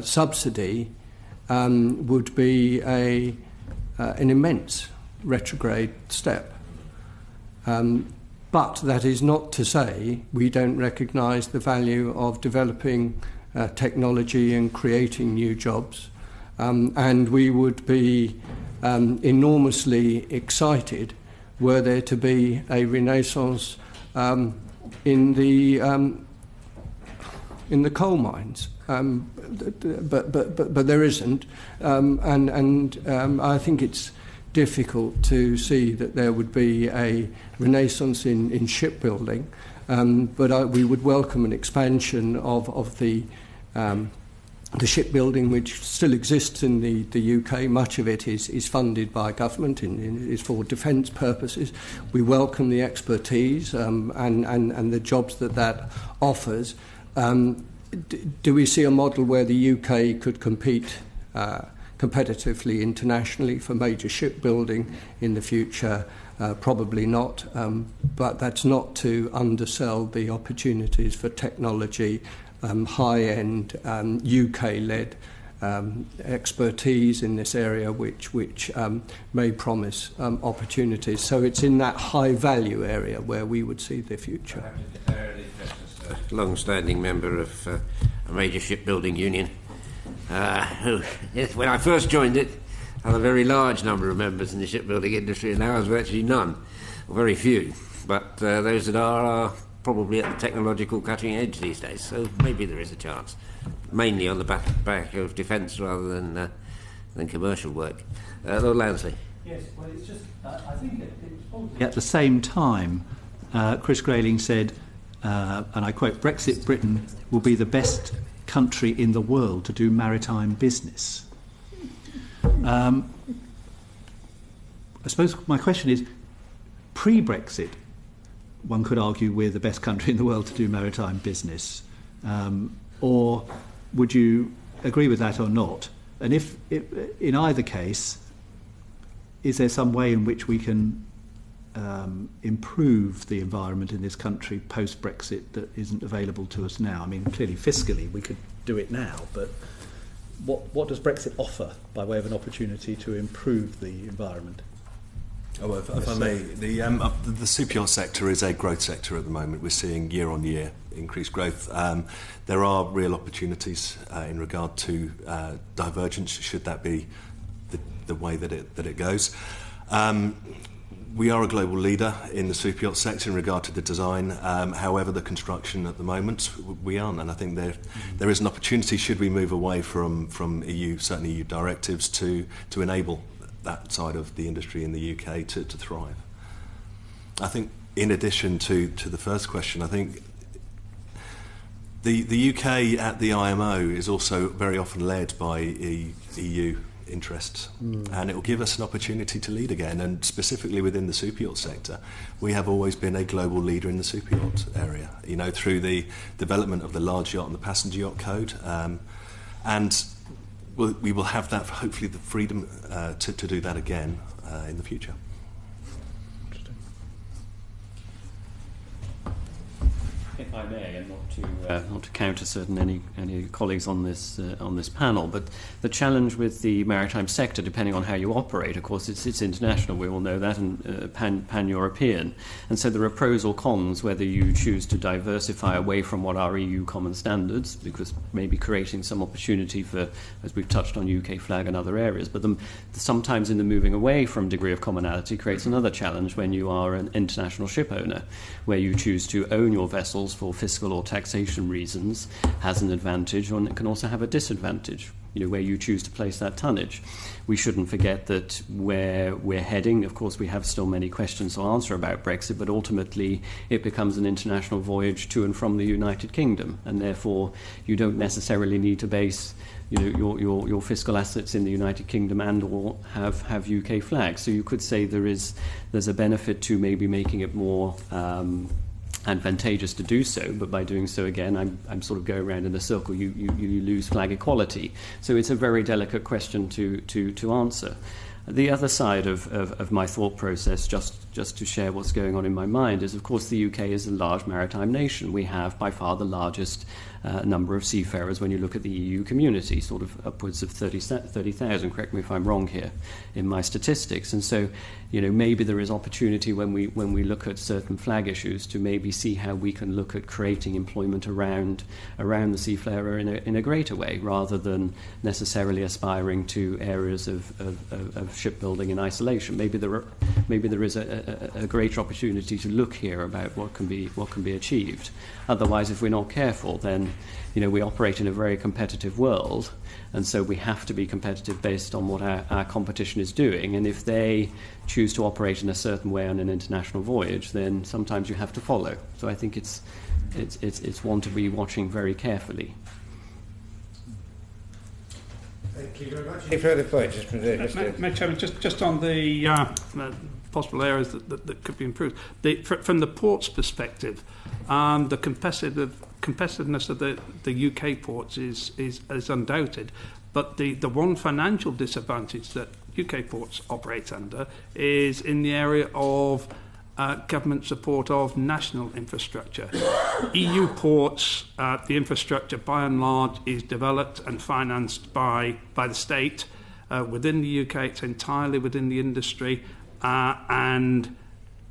subsidy would be an immense retrograde step. But that is not to say we don't recognise the value of developing technology and creating new jobs. And we would be enormously excited were there to be a renaissance in the coal mines, but there isn't, and I think it's difficult to see that there would be a renaissance in shipbuilding, but we would welcome an expansion of the shipbuilding which still exists in the UK. Much of it is funded by government and is for defence purposes. We welcome the expertise and the jobs that offers. Do we see a model where the UK could compete competitively internationally for major shipbuilding in the future? Probably not, but that's not to undersell the opportunities for technology, high-end UK-led expertise in this area, which may promise opportunities. So it's in that high-value area where we would see the future. A long-standing member of a major shipbuilding union, who, when I first joined it, had a very large number of members in the shipbuilding industry, and now there's virtually none, or very few. But those that are probably at the technological cutting edge these days, so maybe there is a chance, mainly on the back of defence rather than commercial work. Lord Lansley. Yes, well, it's just, I think it's probably at the same time, Chris Grayling said, and I quote, "Brexit Britain will be the best country in the world to do maritime business." I suppose my question is, pre-Brexit, one could argue we're the best country in the world to do maritime business. Or would you agree with that or not? And if in either case, is there some way in which we can improve the environment in this country post-Brexit that isn't available to us now? I mean, clearly fiscally we could do it now, but what does Brexit offer by way of an opportunity to improve the environment? Oh, if I may, the super yacht sector is a growth sector at the moment. We're seeing year-on-year increased growth. There are real opportunities in regard to divergence, should that be the way that it goes. We are a global leader in the super yacht sector in regard to the design. However, the construction at the moment, we aren't. And I think there is an opportunity, should we move away from EU, certainly EU directives, to enable that side of the industry in the UK to thrive. I think, in addition to the first question, I think the UK at the IMO is also very often led by EU interests, and it will give us an opportunity to lead again. And specifically within the super yacht sector, we have always been a global leader in the super yacht area, you know, through the development of the large yacht and the passenger yacht code, and we will have that, hopefully, the freedom to do that again in the future. If I may, and not to counter certain any colleagues on this panel, but the challenge with the maritime sector, depending on how you operate, of course, it's international. We all know that, and pan-European, and so there are pros or cons whether you choose to diversify away from what are EU common standards, because maybe creating some opportunity for, as we've touched on, UK flag and other areas. But sometimes in the moving away from degree of commonality creates another challenge when you are an international ship owner, where you choose to own your vessels for fiscal or taxation reasons, has an advantage, and it can also have a disadvantage, you know, where you choose to place that tonnage. We shouldn't forget that where we're heading, of course, we have still many questions to answer about Brexit, but ultimately it becomes an international voyage to and from the United Kingdom, and therefore you don't necessarily need to base, you know, your fiscal assets in the United Kingdom and or have UK flags. So you could say there's a benefit to maybe making it more advantageous to do so, but by doing so, again, I'm sort of going around in a circle. You lose flag equality. So it's a very delicate question to answer. The other side of my thought process, just to share what's going on in my mind, is, of course, the UK is a large maritime nation. We have by far the largest number of seafarers when you look at the EU community, sort of upwards of 30,000, correct me if I'm wrong here in my statistics. And so, you know, maybe there is opportunity when we look at certain flag issues to maybe see how we can look at creating employment around the seafarer in a greater way, rather than necessarily aspiring to areas of shipbuilding in isolation. Maybe there is a greater opportunity to look here about what can be achieved. Otherwise, if we're not careful, then, you know, we operate in a very competitive world, and so we have to be competitive based on what our competition is doing. And if they choose to operate in a certain way on an international voyage, then sometimes you have to follow. So I think it's one to be watching very carefully. Thank you very much. Any further points? Mr. Chairman, just on the possible areas that could be improved. From the port's perspective, the competitiveness of the UK ports is undoubted, but the one financial disadvantage that UK ports operate under is in the area of government support of national infrastructure. EU ports, the infrastructure by and large is developed and financed by the state. Within the UK, it's entirely within the industry, and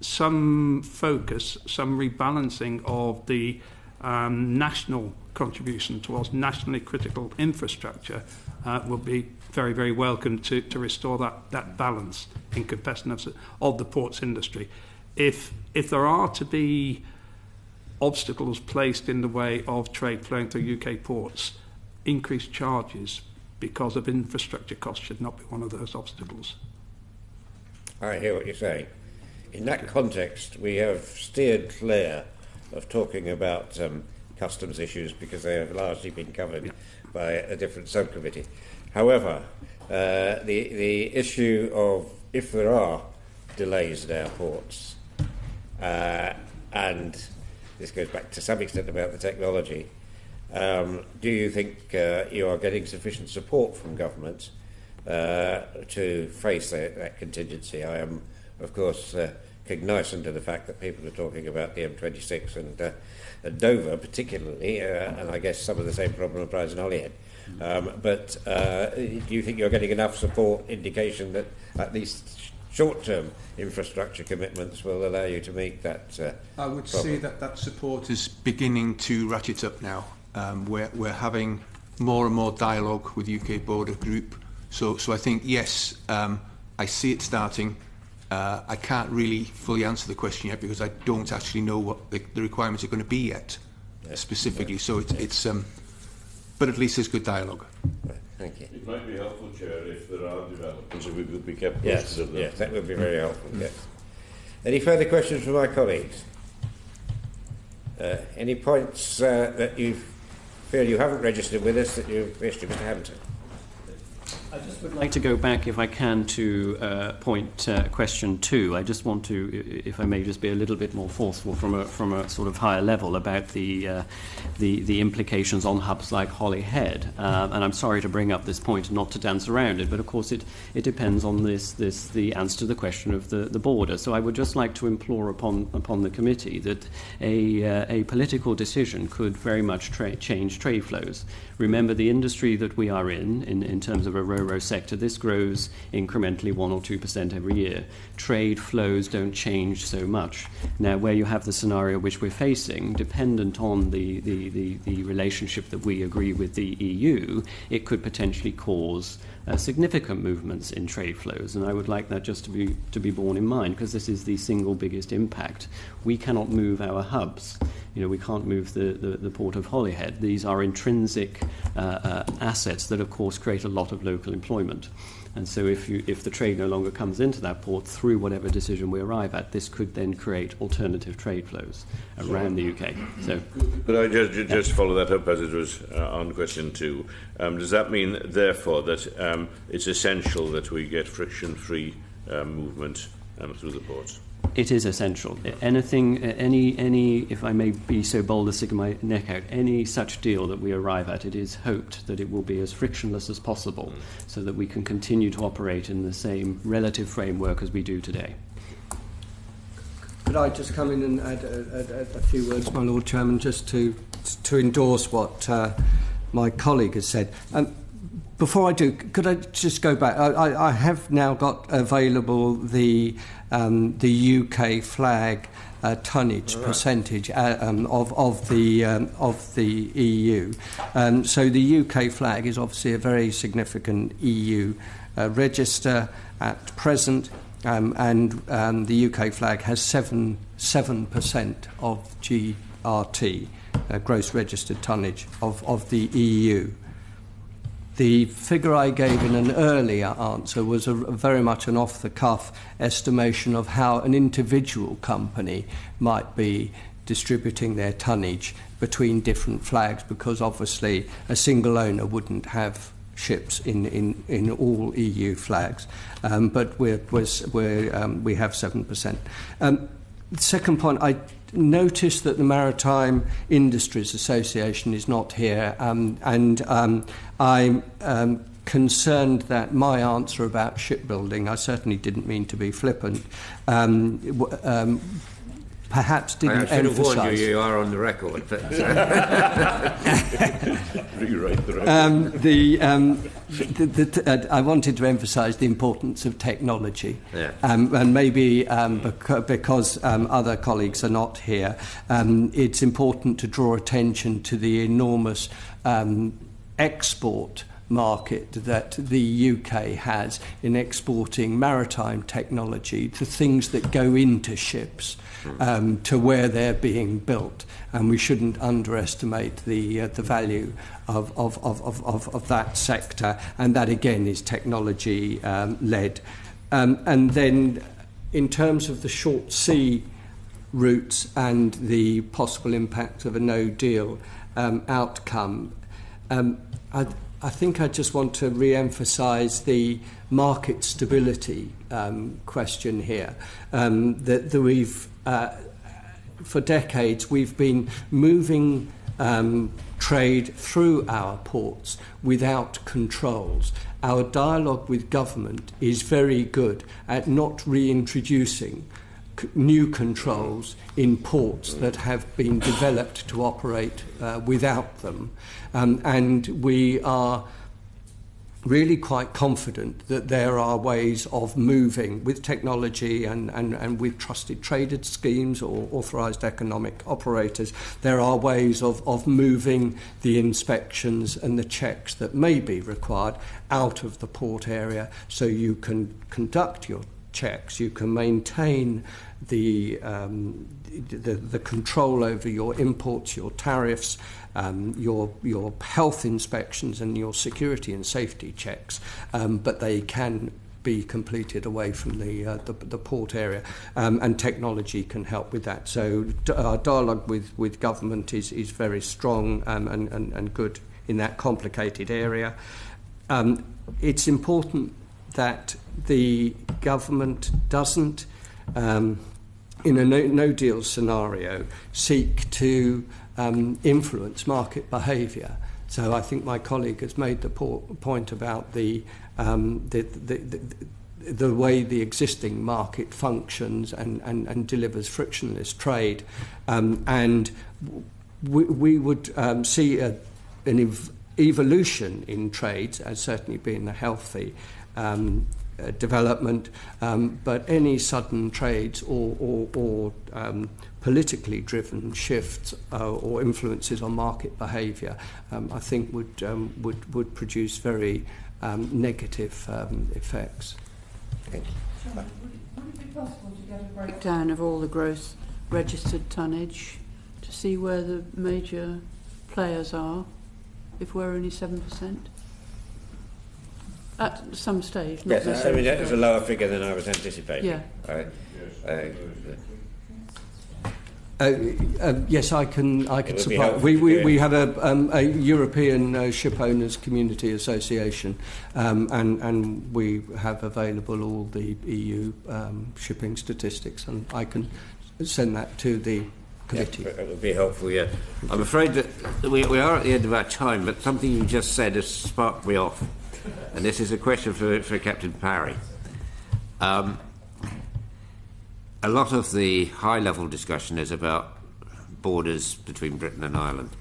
some focus, some rebalancing of the national contribution towards nationally critical infrastructure will be very, very welcome to restore that balance in competitiveness of the ports industry. If there are to be obstacles placed in the way of trade flowing through UK ports, increased charges because of infrastructure costs should not be one of those obstacles. I hear what you're saying. In that context, we have steered clear of talking about customs issues because they have largely been covered by a different subcommittee. However, the issue of if there are delays at our ports. And this goes back to some extent about the technology. Do you think you are getting sufficient support from government to face that contingency? I am, of course, cognizant of the fact that people are talking about the M26 and Dover particularly, and I guess some of the same problem applies in Holyhead. But do you think you're getting enough support, indication that at least short-term infrastructure commitments will allow you to meet that I would problem? say that support is beginning to ratchet up now. We're having more and more dialogue with UK Border Group. So I think, yes, I see it starting. I can't really fully answer the question yet because I don't actually know what the requirements are going to be yet, specifically. So it's but at least there's good dialogue. Thank you. It might be helpful, Chair, if there are developments, if we could be kept Yes, posted of them. yes, that would be very helpful. Yes. Any further questions from my colleagues? Any points that you feel you haven't registered with us that you wish to, Mr. Hampton? I just would like to go back, if I can, to question 2. I just want to, if I may, just be a little bit more forceful from a sort of higher level about the implications on hubs like Holyhead. And I'm sorry to bring up this point and not to dance around it, but of course it depends on the answer to the question of the border. So I would just like to implore upon the committee that a political decision could very much change trade flows. Remember, the industry that we are in terms of a ro-ro sector, this grows incrementally 1 or 2% every year. Trade flows don't change so much. Now, where you have the scenario which we're facing, dependent on the relationship that we agree with the EU, it could potentially cause significant movements in trade flows, and I would like that just to be borne in mind, because this is the single biggest impact. We cannot move our hubs. You know, we can't move the port of Holyhead. These are intrinsic assets that, of course, create a lot of local employment. And so if the trade no longer comes into that port through whatever decision we arrive at, this could then create alternative trade flows around the UK. So, could I just follow that up as it was on question 2? Does that mean, therefore, that it's essential that we get friction-free movement through the ports? It is essential. Anything, any, if I may be so bold as sticking my neck out, any such deal that we arrive at, it is hoped that it will be as frictionless as possible, so that we can continue to operate in the same relative framework as we do today. Could I just come in and add a few words, my Lord Chairman, just to endorse what my colleague has said? Before I do, could I just go back? I have now got available the UK flag tonnage percentage of the EU. So the UK flag is obviously a very significant EU register at present, and the UK flag has 7% of GRT, gross registered tonnage of the EU. The figure I gave in an earlier answer was very much an off-the-cuff estimation of how an individual company might be distributing their tonnage between different flags, because obviously a single owner wouldn't have ships in all EU flags. But we have 7%. The second point, I noticed that the Maritime Industries Association is not here, and I'm concerned that my answer about shipbuilding, I certainly didn't mean to be flippant, perhaps didn't emphasise. I should have warned you are on the record. But rewrite the record. I wanted to emphasise the importance of technology, yeah. And maybe because other colleagues are not here, it's important to draw attention to the enormous export market that the UK has in exporting maritime technology to things that go into ships, to where they're being built, and we shouldn't underestimate the value of that sector, and that again is technology led. And then in terms of the short sea routes and the possible impact of a no deal outcome, I think I just want to re-emphasise the market stability question here. That we've, for decades, we've been moving trade through our ports without controls. Our dialogue with government is very good at not reintroducing new controls in ports that have been developed to operate without them. And we are really quite confident that there are ways of moving with technology and with trusted traded schemes or authorised economic operators. There are ways of moving the inspections and the checks that may be required out of the port area, so you can conduct your checks, you can maintain the control over your imports, your tariffs, your health inspections and your security and safety checks, but they can be completed away from the port area, and technology can help with that. So our dialogue with government is very strong and good in that complicated area. It's important that the government doesn't, in a no-deal scenario, seek to influence market behaviour. So I think my colleague has made the point about the way the existing market functions and delivers frictionless trade, and we would see an evolution in trades as certainly being a healthy development, but any sudden trades or politically driven shifts or influences on market behaviour, I think would produce very negative effects. Would it be possible to get a breakdown of all the gross registered tonnage to see where the major players are, if we're only 7%? At some stage. Not Yes, I mean, that was a lower figure than I was anticipating. Yeah. Yes, I can supply. Helpful, we have a European Ship Owners Community Association, and we have available all the EU shipping statistics, and I can send that to the committee. Yeah, that would be helpful, yeah. I'm afraid that we are at the end of our time, but something you just said has sparked me off. And this is a question for Captain Parry. A lot of the high-level discussion is about borders between Britain and Ireland.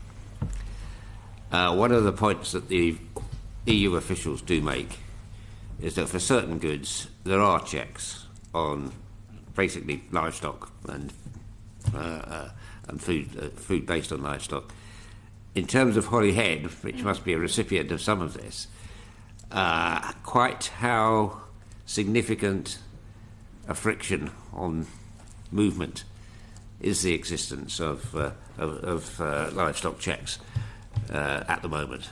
One of the points that the EU officials do make is that for certain goods there are checks on basically livestock and food based on livestock. In terms of Holyhead, which must be a recipient of some of this, quite how significant a friction on movement is the existence of livestock checks at the moment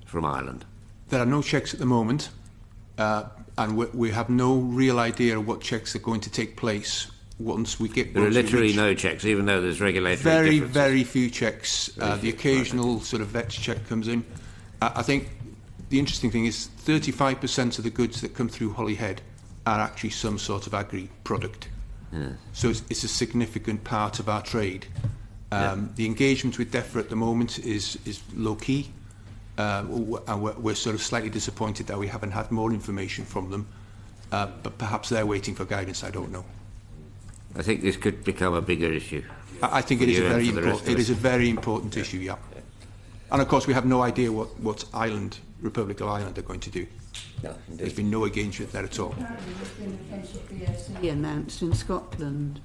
from Ireland? There are no checks at the moment, and we have no real idea of what checks are going to take place once we get... There are literally no checks, even though there's regulatory differences. Very few checks. The occasional sort of vet's check comes in. I think the interesting thing is 35% of the goods that come through Holyhead are actually some sort of agri-product. Yeah. So it's a significant part of our trade. The engagement with DEFRA at the moment is low-key, and we're sort of slightly disappointed that we haven't had more information from them, but perhaps they're waiting for guidance, I don't know. I think this could become a bigger issue. I think it is a very important. It is a very important issue, yeah. And of course, we have no idea what Republic of Ireland are going to do. No, there's been no engagement there at all. There's been a case of BSE announced in Scotland.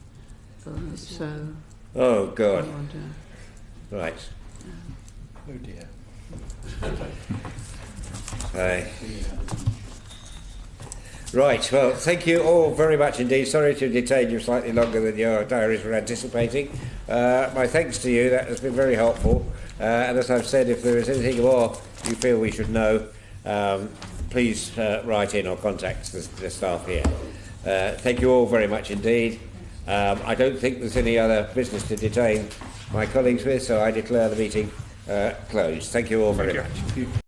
So. Oh God. Right. Oh dear. Right, well, thank you all very much indeed. Sorry to detain you slightly longer than your diaries were anticipating. My thanks to you, that has been very helpful. And as I've said, if there is anything more you feel we should know, please write in or contact the staff here. Thank you all very much indeed. I don't think there's any other business to detain my colleagues with, so I declare the meeting closed. Thank you all very much.